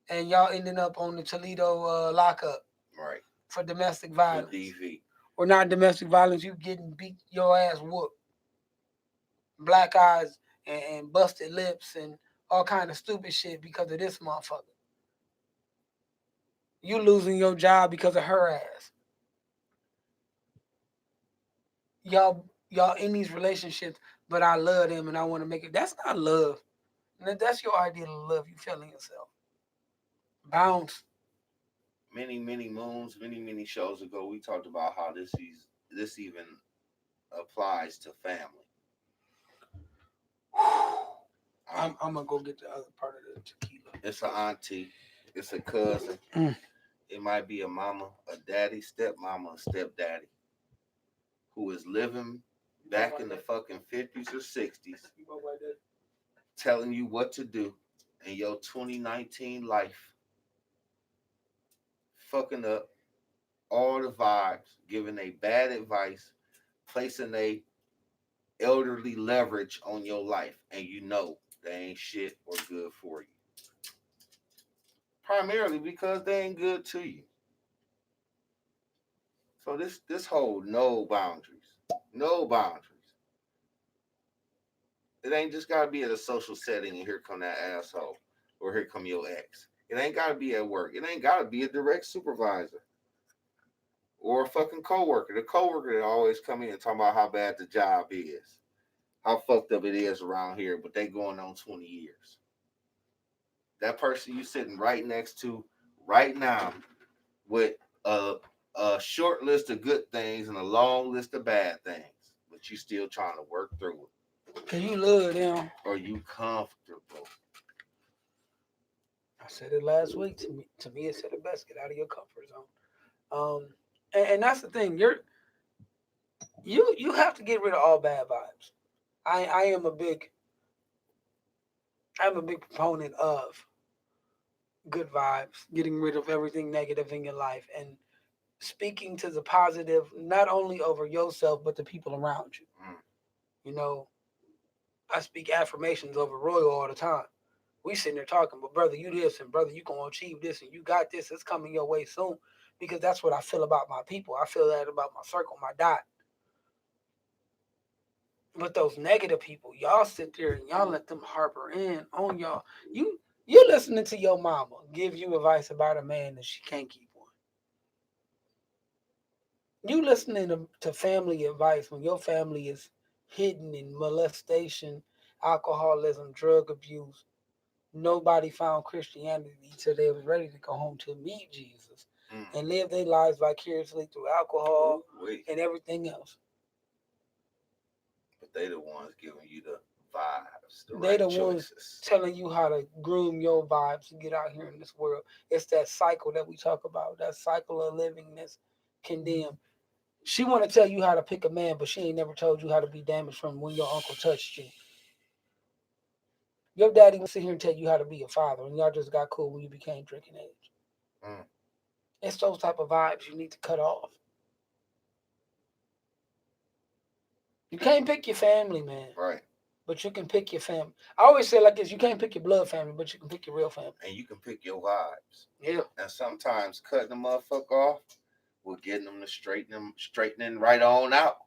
S1: and y'all ending up on the Toledo lockup.
S2: Right.
S1: For domestic violence.
S2: DV.
S1: Or not domestic violence, you getting beat your ass whooped. Black eyes and busted lips and all kind of stupid shit because of this motherfucker. You losing your job because of her ass. Y'all in these relationships, but I love them and I want to make it. That's not love. That's your idea of love. You feeling yourself. Bounce.
S2: Many moons, many shows ago, we talked about how this even applies to family.
S1: I'm gonna go get the other part of the tequila.
S2: It's an auntie. It's a cousin. It might be a mama, a daddy, stepmama, a stepdaddy who is living back in the fucking 50s or 60s telling you what to do in your 2019 life. Fucking up all the vibes, giving a bad advice, placing a elderly leverage on your life, and you know they ain't shit or good for you. Primarily because they ain't good to you. So this whole no boundaries. No boundaries. It ain't just gotta be at a social setting and here come that asshole. Or here come your ex. It ain't gotta be at work. It ain't gotta be a direct supervisor. Or a fucking coworker. The coworker that always come in and talk about how bad the job is. How fucked up it is around here, but they going on 20 years. That person you sitting right next to right now with a short list of good things and a long list of bad things, but you still trying to work through it.
S1: Cause you love them.
S2: Or you comfortable.
S1: I said it last week. To me, it said it best. Get out of your comfort zone. And that's the thing. You have to get rid of all bad vibes. I'm a big proponent of good vibes, getting rid of everything negative in your life and speaking to the positive, not only over yourself, but the people around you. You know, I speak affirmations over Royal all the time. We sitting there talking, but brother, you this, and brother, you gonna achieve this, and you got this. It's coming your way soon, because that's what I feel about my people. I feel that about my circle, my dot. But those negative people, y'all sit there and y'all let them harbor in on y'all. You listening to your mama give you advice about a man that she can't keep on. You listening to family advice when your family is hidden in molestation, alcoholism, drug abuse. Nobody found Christianity till they was ready to go home to meet Jesus and live their lives vicariously through alcohol and everything else.
S2: But they the ones giving you the vibes.
S1: They the ones telling you how to groom your vibes to get out here in this world. It's that cycle that we talk about, that cycle of living that's condemned. She want to tell you how to pick a man, but she ain't never told you how to be damaged from when your uncle touched you. Your daddy will sit here and tell you how to be a father, and y'all just got cool when you became drinking age. It's those type of vibes you need to cut off. You can't pick your family, man.
S2: Right.
S1: But you can pick your family. I always say like this: you can't pick your blood family, but you can pick your real family.
S2: And you can pick your vibes.
S1: Yeah.
S2: And sometimes cutting the motherfucker off will get them to straightening right on out.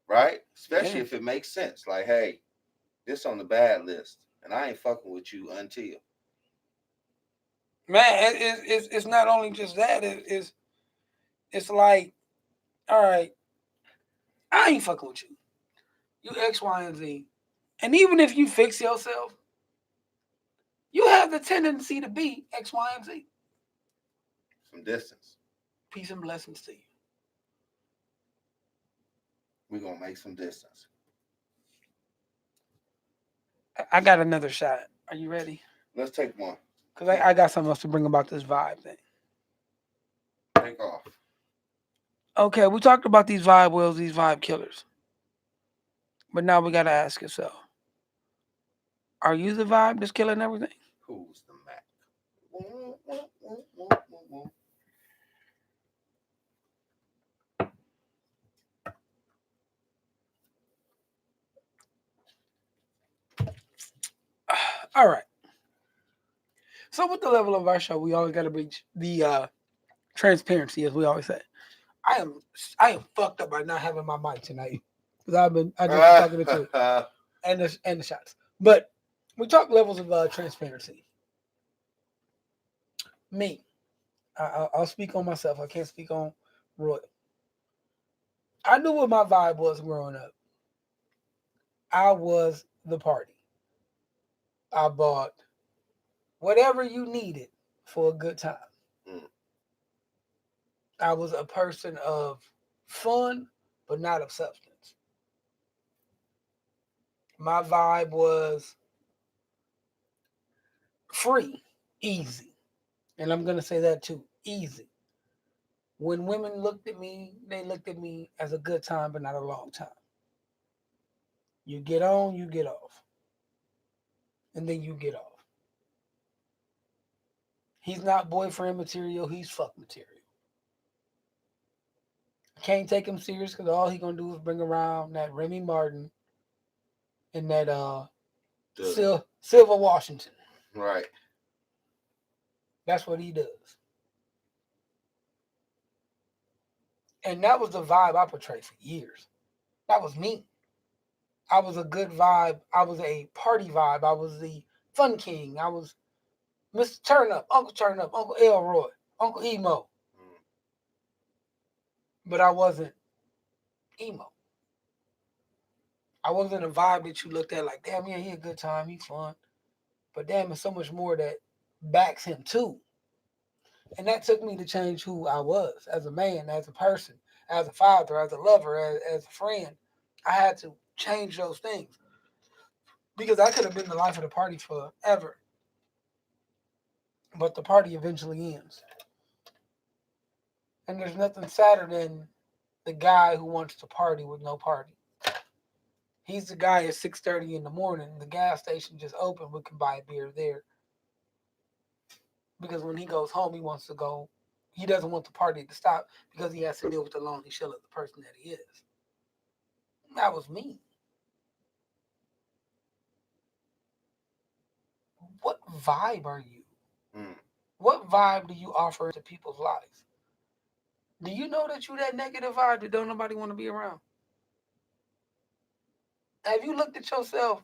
S2: Right? Especially if it makes sense. Like, hey, this on the bad list, and I ain't fucking with you until.
S1: Man, it's not only just that. It's like, all right, I ain't fucking with you. You X, Y, and Z. And even if you fix yourself, you have the tendency to be X, Y, and Z.
S2: Some distance.
S1: Peace and blessings to you.
S2: We're going to make some distance.
S1: I got another shot. Are you ready?
S2: Let's take one.
S1: Because I got something else to bring about this vibe thing.
S2: Take off.
S1: Okay, we talked about these vibe whales, these vibe killers. But now we got to ask yourself, are you the vibe that's killing everything?
S2: Who's the Mac?
S1: All right. So with the level of our show, we always got to reach the transparency, as we always say. I am fucked up by not having my mic tonight because I just been talking to two and the shots. But we talk levels of transparency. Me, I'll speak on myself. I can't speak on Roy. I knew what my vibe was growing up. I was the party. I bought whatever you needed for a good time.
S2: Mm.
S1: I was a person of fun, but not of substance. My vibe was free, easy. And I'm going to say that too, easy. When women looked at me, they looked at me as a good time, but not a long time. You get on, you get off. And then you get off. He's not boyfriend material, he's fuck material. I can't take him serious because all he going to do is bring around that Remy Martin and that Silver Washington.
S2: Right.
S1: That's what he does. And that was the vibe I portrayed for years. That was me. I was a good vibe. I was a party vibe. I was the fun king. I was Mr. Turn Up, Uncle Elroy, Uncle Emo. But I wasn't emo. I wasn't a vibe that you looked at like, damn, yeah, he a good time, he fun. But damn, there's so much more that backs him too. And that took me to change who I was as a man, as a person, as a father, as a lover, as a friend. I had to change those things because I could have been the life of the party forever. But the party eventually ends. And there's nothing sadder than the guy who wants to party with no party. He's the guy at 6:30 in the morning. The gas station just open. We can buy a beer there. Because when he goes home, he wants to go. He doesn't want the party to stop because he has to deal with the lonely shell of the person that he is. That was me. What vibe are you? What vibe do you offer to people's lives? Do you know that you that negative vibe that don't nobody want to be around? Have you looked at yourself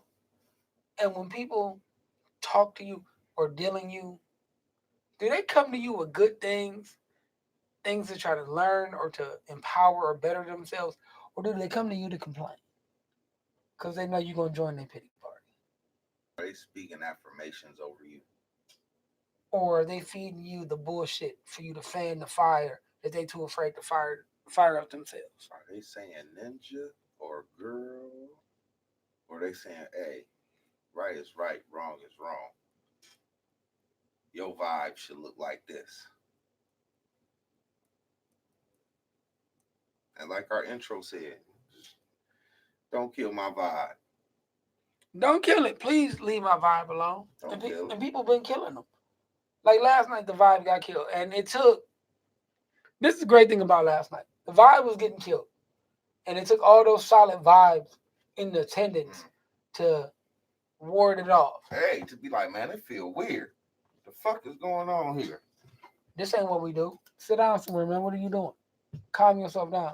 S1: and when people talk to you or dealing you, do they come to you with good things to try to learn or to empower or better themselves? Or do they come to you to complain? Because they know you're going to join their pity party.
S2: Are they speaking affirmations over you?
S1: Or are they feeding you the bullshit for you to fan the fire that they too afraid to fire up themselves?
S2: Are they saying ninja or girl? Or are they saying, hey, right is right, wrong is wrong? Your vibe should look like this. And like our intro said, don't kill my vibe.
S1: Don't kill it. Please leave my vibe alone.
S2: Don't kill it.
S1: And people been killing them. Like last night, the Vibe got killed, and it took. This is the great thing about last night. The Vibe was getting killed, and it took all those solid vibes in the attendance to ward it off.
S2: Hey, to be like, man, it feel weird. The fuck is going on here?
S1: This ain't what we do. Sit down somewhere, man. What are you doing? Calm yourself down.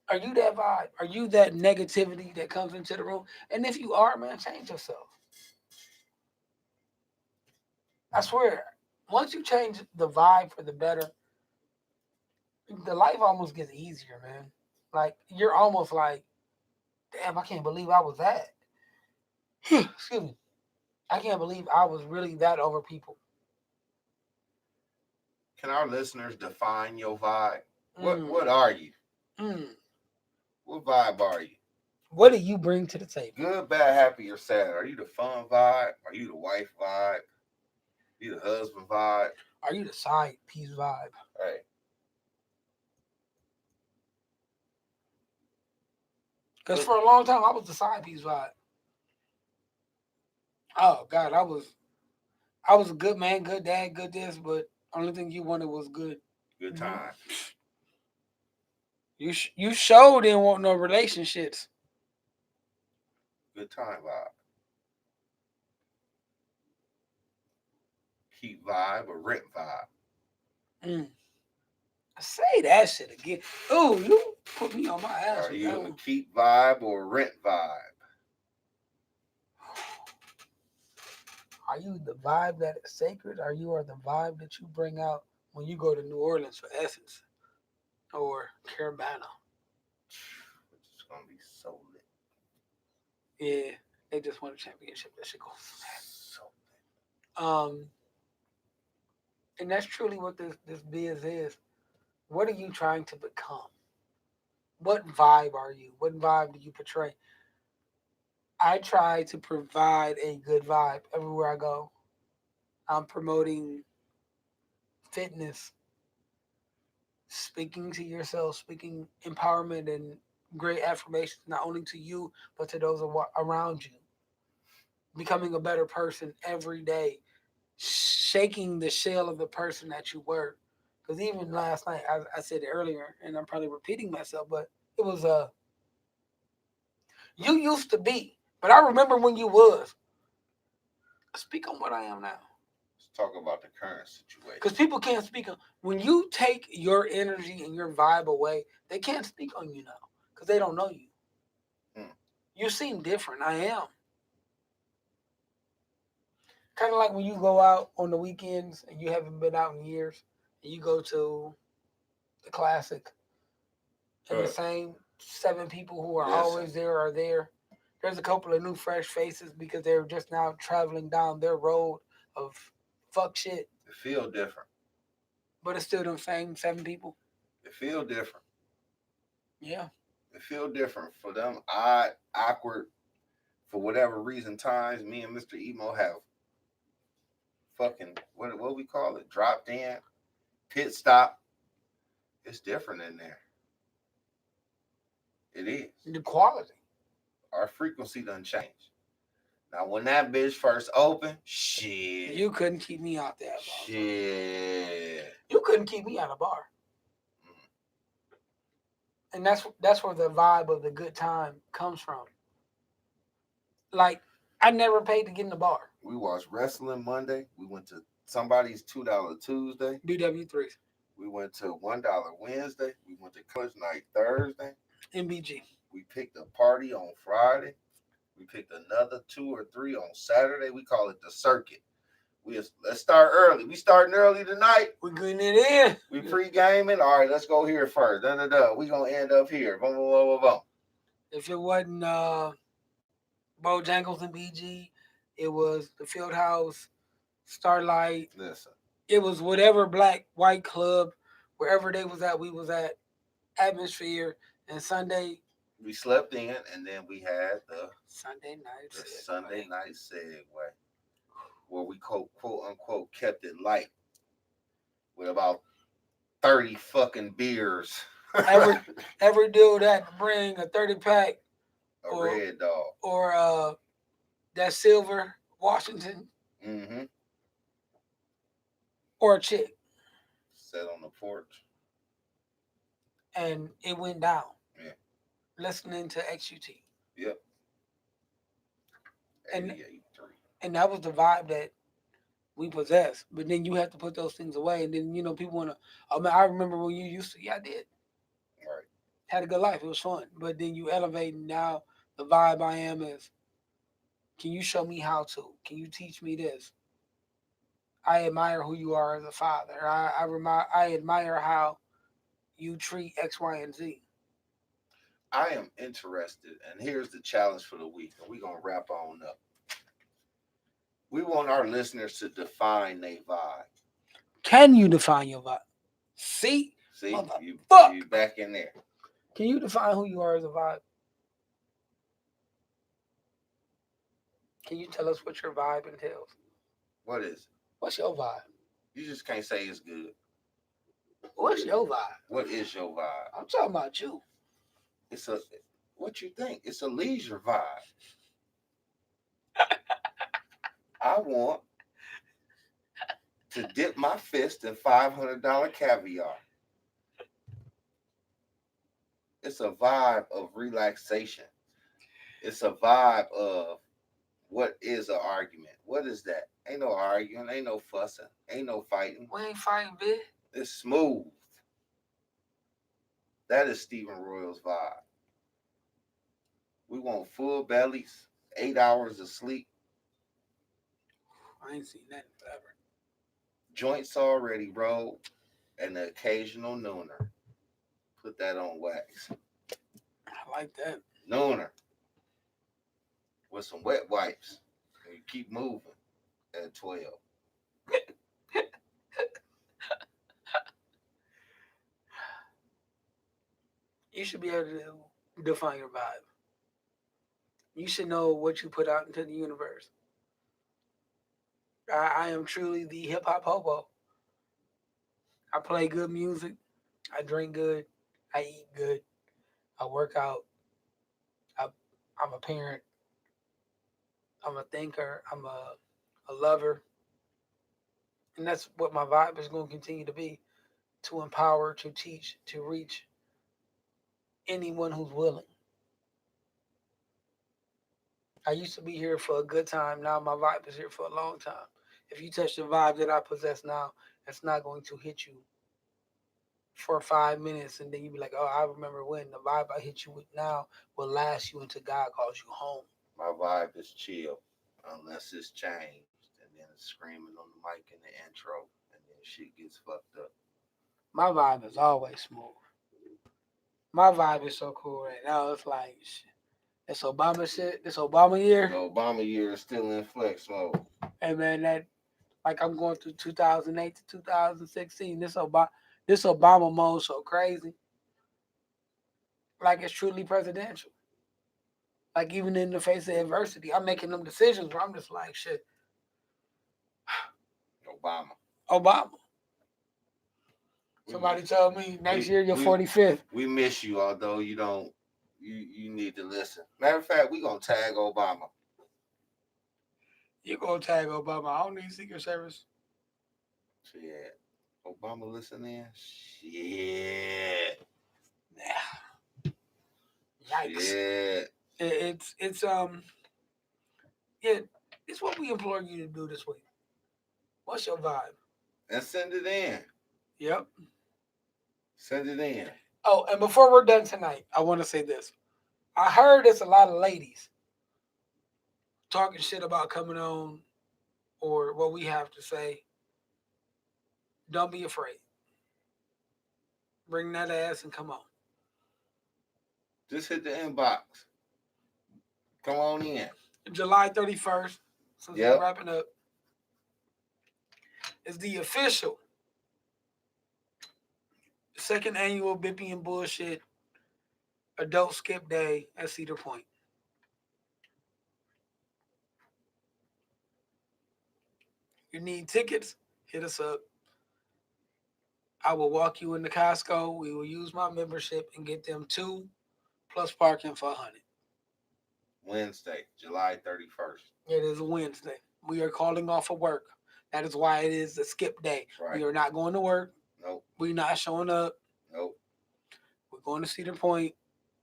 S1: Are you that vibe? Are you that negativity that comes into the room? And if you are, man, change yourself. I swear, once you change the vibe for the better, the life almost gets easier, man. Like you're almost like, damn, I can't believe I was that. Excuse me. I can't believe I was really that over people.
S2: Can our listeners define your vibe? What are you? What vibe are you?
S1: What do you bring to the table?
S2: Good, bad, happy, or sad? Are you the fun vibe? Are you the wife vibe? Are you the husband vibe?
S1: Are you the side piece vibe?
S2: Hey.
S1: Because for a long time, I was the side piece vibe. Oh, God, I was a good man, good dad, good this, but only thing you wanted was good.
S2: Good time.
S1: You sure didn't want no relationships.
S2: Good time vibe. Keep vibe or rent vibe.
S1: Say that shit again. Oh, you put me on my ass.
S2: Are you a keep vibe or rent vibe?
S1: Are you the vibe that is sacred? Or you are the vibe that you bring out when you go to New Orleans for Essence or Carabana?
S2: It's gonna be so lit.
S1: Yeah, they just won a championship. That shit goes
S2: so
S1: lit. And that's truly what this biz is. What are you trying to become? What vibe are you? What vibe do you portray? I try to provide a good vibe everywhere I go. I'm promoting fitness, speaking to yourself, speaking empowerment and great affirmations, not only to you, but to those around you. Becoming a better person every day, shaking the shell of the person that you were. Because even last night, I said it earlier, and I'm probably repeating myself, but it was you used to be, but I remember when you was. Speak on what I am now.
S2: Let's talk about the current situation.
S1: Because people can't speak on when you take your energy and your vibe away, they can't speak on you now because they don't know you. You seem different. I am. Kind of like when you go out on the weekends and you haven't been out in years, and you go to the classic, and the same 7 people who are always there are there. There's a couple of new fresh faces because they're just now traveling down their road of fuck shit.
S2: It feel different.
S1: But it's still the same 7 people.
S2: It feel different.
S1: Yeah.
S2: It feel different for them. Odd, awkward, for whatever reason, times me and Mr. Emo have fucking, what we call it? Dropped in, pit stop. It's different in there. It is.
S1: The quality.
S2: Our frequency done changed. Now, when that bitch first opened, shit.
S1: You couldn't keep me out there.
S2: Shit.
S1: You couldn't keep me out of bar. And that's where the vibe of the good time comes from. Like, I never paid to get in the bar.
S2: We watched wrestling Monday. We went to somebody's $2 Tuesday.
S1: BW3s.
S2: We went to $1 Wednesday. We went to college night Thursday.
S1: MBG.
S2: We picked a party on Friday. We picked another 2 or 3 on Saturday. We call it the circuit. Let's start early. We starting early tonight.
S1: We're getting it in.
S2: We pre-gaming. All right, let's go here first. We gonna end up here. Boom, boom, boom, boom.
S1: If it wasn't Bojangles and BG, it was the Fieldhouse, Starlight.
S2: Listen.
S1: It was whatever black, white club, wherever they was at, we was at. Atmosphere. And Sunday,
S2: we slept in, and then we had the
S1: Sunday night
S2: segue, where we quote unquote kept it light with about 30 fucking beers.
S1: Every dude had to bring a 30-pack,
S2: Red Dog,
S1: or that Silver Washington.
S2: Mm-hmm.
S1: or a chick,
S2: Sat on the porch.
S1: and it went down.
S2: Yeah.
S1: Listening to XUT,
S2: Yep.
S1: and
S2: 88.3.
S1: and that was the vibe that we possess. But then you have to put those things away, and then people want to. I mean, I remember when you used to. Yeah, I did.
S2: Right.
S1: Had a good life. It was fun. But then you elevate, and now the vibe I am is. Can you show me how to? Can you teach me this? I admire who you are as a father. I admire how you treat X, Y, and Z.
S2: I am interested, and here's the challenge for the week, and we're gonna wrap on up. We want our listeners to define their vibe.
S1: Can you define your vibe? See,
S2: See,
S1: fuck.
S2: you back in there.
S1: Can you define who you are as a vibe? Can you tell us what your vibe entails?
S2: What is it?
S1: What's your vibe?
S2: You just can't say it's good.
S1: What's your vibe?
S2: What is your vibe?
S1: I'm talking about you.
S2: It's a what you think? It's a leisure vibe. I want to dip my fist in $500 caviar. It's a vibe of relaxation. It's a vibe of what is an argument? What is that? Ain't no arguing, ain't no fussing, ain't no fighting.
S1: We ain't fighting, bitch.
S2: It's smooth. That is Stephen Royal's vibe. We want full bellies, 8 hours of sleep,
S1: I ain't seen that in forever.
S2: joints already rolled, and the occasional nooner. Put that on wax.
S1: I like that.
S2: Nooner with some wet wipes. And you keep moving at 12.
S1: You should be able to define your vibe. You should know what you put out into the universe. I am truly the hip hop hobo. I play good music. I drink good. I eat good. I work out. I, I'm a parent. I'm a thinker. I'm a lover. And that's what my vibe is going to continue to be, to empower, to teach, to reach anyone who's willing. I used to be here for a good time. Now my vibe is here for a long time. If you touch the vibe that I possess now, it's not going to hit you for 5 minutes and then you be like, oh, I remember when. The vibe I hit you with now will last you until God calls you home.
S2: My vibe is chill, unless it's changed. And then it's screaming on the mic in the intro, and then shit gets fucked up.
S1: My vibe is always smooth. My vibe is so cool right now. It's like, it's Obama shit. This Obama
S2: The
S1: year.
S2: Obama year is still in flex mode.
S1: Hey, man, that, like I'm going through 2008 to 2016. This Obama mode so crazy. Like it's truly presidential. Like even in the face of adversity, I'm making them decisions where I'm just like, shit,
S2: Obama.
S1: Obama. Somebody told me next year you're 45th.
S2: We miss you, although you don't. You need to listen. Matter of fact, we gonna tag Obama.
S1: You gonna tag Obama? I don't need Secret Service.
S2: Shit. Obama listen in? Shit.
S1: Yeah. Yikes.
S2: Shit.
S1: It's yeah, it's what we implore you to do this week. What's your vibe?
S2: And send it in.
S1: Yep.
S2: Send it in.
S1: Oh, and before we're done tonight, I want to say this. I heard it's a lot of ladies talking shit about coming on or what we have to say. Don't be afraid. Bring that ass and come on.
S2: Just hit the inbox. Come on in.
S1: July 31st, since
S2: Yep.
S1: we're wrapping up, is the official second annual Bippy and Bullshit Adult Skip Day at Cedar Point. You need tickets? Hit us up. I will walk you into Costco. We will use my membership and get them 2 plus parking for 100.
S2: Wednesday, July 31st.
S1: It is a Wednesday. We are calling off of work. That is why it is a skip day.
S2: Right.
S1: We are not going to work.
S2: Nope.
S1: We're not showing up.
S2: Nope.
S1: We're going to Cedar Point.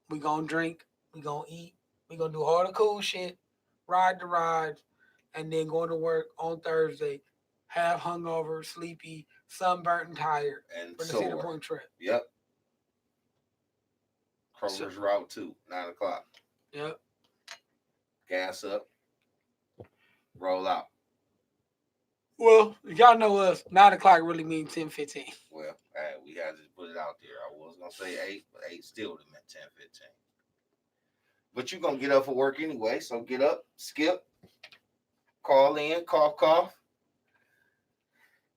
S1: We're going to drink. We're going to eat. We're going to do all the cool shit, ride the rides, and then go to work on Thursday, half hungover, sleepy, sunburnt, and tired
S2: And
S1: for the
S2: sore.
S1: Cedar Point trip.
S2: Yep.
S1: So-
S2: Kroger's Route 2, 9 o'clock.
S1: Yep.
S2: Gas up. Roll out.
S1: Well, y'all know us. 9 o'clock really means 10:15.
S2: Well, hey, we had to put it out there. I was going to say 8, but 8 still would have meant 10:15. But you're going to get up for work anyway, so get up, skip, call in, cough,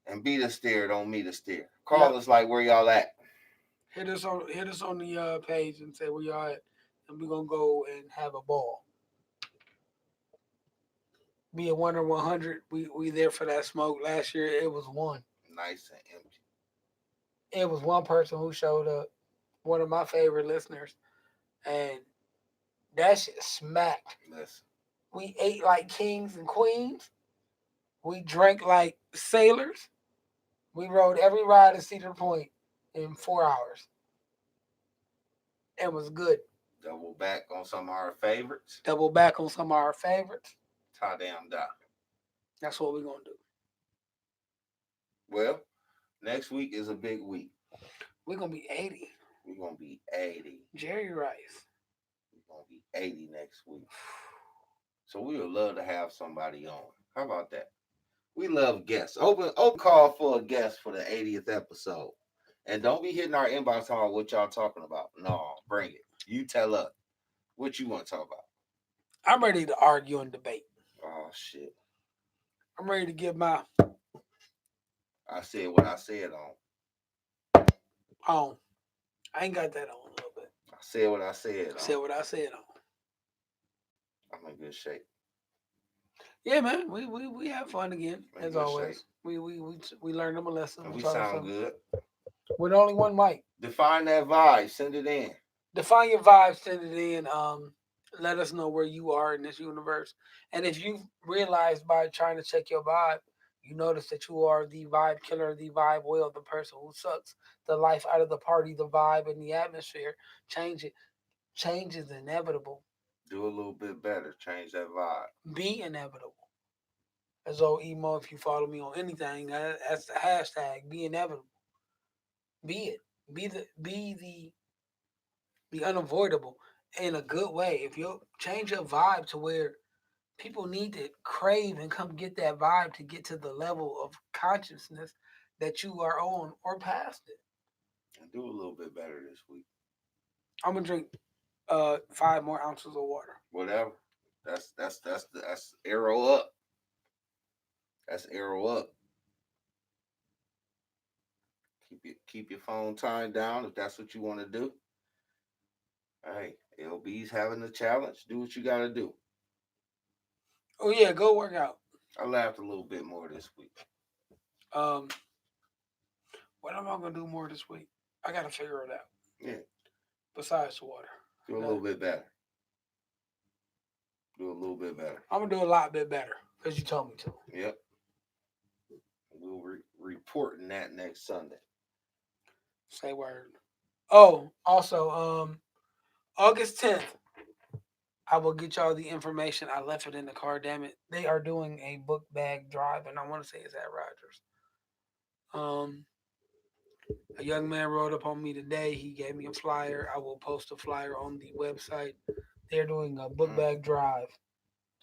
S2: and be the steer, don't me the steer. Call us like where y'all at.
S1: Hit us on the page and say where y'all at, and we're gonna go and have a ball. Be a 1 or 100. We there for that smoke. Last year it was one.
S2: Nice and empty.
S1: It was one person who showed up, one of my favorite listeners, and that shit smacked.
S2: Listen.
S1: We ate like kings and queens. We drank like sailors. We rode every ride at Cedar Point in 4 hours. It was good.
S2: Double back on some of our favorites.
S1: Double back on some of our favorites.
S2: Ta damn da.
S1: That's what we're gonna do.
S2: Well, next week is a big week.
S1: We're gonna be 80.
S2: We're going to be 80.
S1: Jerry Rice.
S2: We're going to be 80 next week. So we would love to have somebody on. How about that? We love guests. Open call for a guest for the 80th episode. And don't be hitting our inbox talking about what y'all talking about. No, bring it. You tell us what you want to talk about.
S1: I'm ready to argue and debate.
S2: Oh, shit.
S1: I'm ready to give my
S2: I said what I said on.
S1: I ain't got that on a little bit.
S2: I said what I said on.
S1: Said what I said on.
S2: I'm in good shape.
S1: Yeah, man. We have fun again,
S2: In
S1: as
S2: good
S1: always.
S2: shape.
S1: We learned them a lesson.
S2: And we
S1: taught them
S2: sound
S1: something.
S2: good.
S1: With only one mic.
S2: Define that vibe. Send it in.
S1: Define your vibe, send it in. Let us know where you are in this universe. And if you realize by trying to check your vibe, you notice that you are the vibe killer, the vibe whale, the person who sucks the life out of the party, the vibe and the atmosphere. Change it. Change is inevitable.
S2: Do a little bit better. Change that vibe.
S1: Be inevitable. As old emo, if you follow me on anything, that's the hashtag. Be inevitable. Be it. Be the unavoidable in a good way. If you change your vibe to where people need to crave and come get that vibe to get to the level of consciousness that you are on or past it.
S2: And do a little bit better this week.
S1: I'm gonna drink 5 more ounces of water.
S2: Whatever. That's arrow up. That's arrow up. Keep your phone timed down if that's what you want to do. Hey, LB's having a challenge. Do what you got to do.
S1: Oh yeah, go work out.
S2: I laughed a little bit more this week.
S1: What am I gonna do more this week? I gotta figure it out.
S2: Yeah.
S1: Besides the water.
S2: Do a little bit better. Do a little bit better.
S1: I'm gonna do a lot bit better because you told me to.
S2: Yep. We'll reporting that next Sunday.
S1: Say word. Oh, also, August 10th, I will get y'all the information. I left it in the car, damn it. They are doing a book bag drive, and I want to say it's at Rogers. A young man rode up on me today. He gave me a flyer. I will post a flyer on the website. They're doing a book bag drive.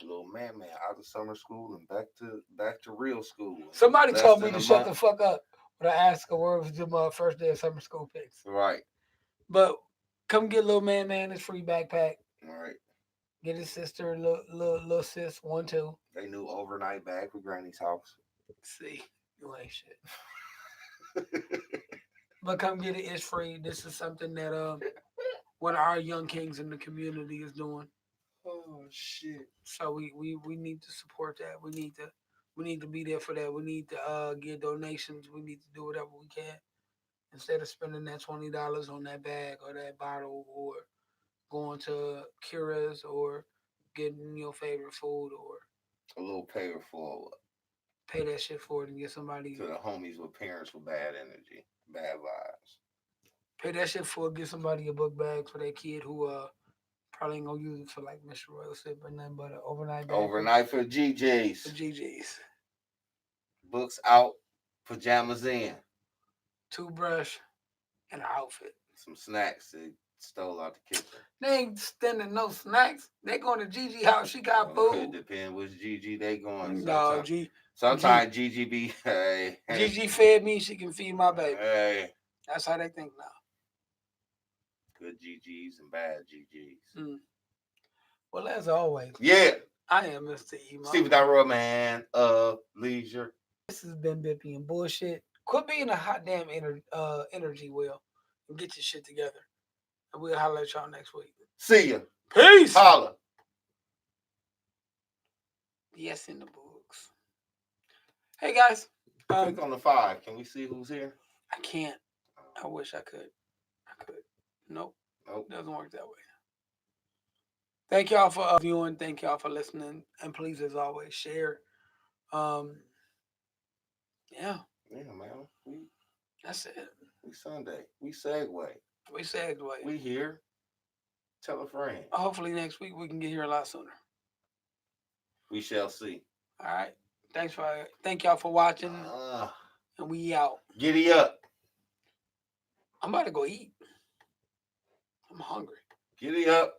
S2: Little man out of summer school and back to real school.
S1: Somebody told me to shut the fuck up when I asked her where was the first day of summer school pics.
S2: Right.
S1: But come get little man his free backpack.
S2: All right.
S1: Get his sister, little sis, 1, 2.
S2: They knew overnight bag for Granny's house.
S1: See, you ain't shit. But come get it. It's free. This is something that one of our young kings in the community is doing.
S2: Oh shit!
S1: So we need to support that. We need to be there for that. We need to get donations. We need to do whatever we can instead of spending that $20 on that bag or that bottle or going to Kira's or getting your favorite food or
S2: A little pay it forward
S1: Pay that shit forward and get somebody.
S2: to the homies with parents with bad energy, bad vibes.
S1: Pay that shit forward. Get somebody a book bag for their kid who probably ain't gonna use it for like Mr. Royal said, but nothing but an overnight bag.
S2: Overnight for
S1: For
S2: GGs.
S1: GGs.
S2: Books out, pajamas in.
S1: Toothbrush and an outfit.
S2: Some snacks they stole out the kitchen.
S1: They ain't standing no snacks. They going to Gigi house. She got
S2: It
S1: food.
S2: depends which GG they going.
S1: No,
S2: Sometimes GG be hey.
S1: Gigi fed me. She can feed my baby.
S2: Hey.
S1: That's how they think now.
S2: Good GGs and bad GGs.
S1: Mm. Well, as always,
S2: yeah,
S1: I am Mr. Emo.
S2: Stephen Darrow, man of leisure.
S1: This has been Bippy and Bullshit. Quit being a hot damn energy wheel and get your shit together. And we'll holler at y'all next week.
S2: See ya.
S1: Peace.
S2: Holla.
S1: Yes, in the books. Hey guys.
S2: Click on the 5. Can we see who's here?
S1: I can't. I wish I could. I could. Nope. Doesn't work that way. Thank y'all for viewing. Thank y'all for listening. And please, as always, share. Yeah.
S2: Yeah, man.
S1: That's it.
S2: We Sunday. We segue. We here. Tell a friend.
S1: Hopefully next week we can get here a lot sooner.
S2: We shall see.
S1: All right. Thank y'all for watching. And we out.
S2: Giddy up.
S1: I'm about to go eat. I'm hungry.
S2: Giddy up.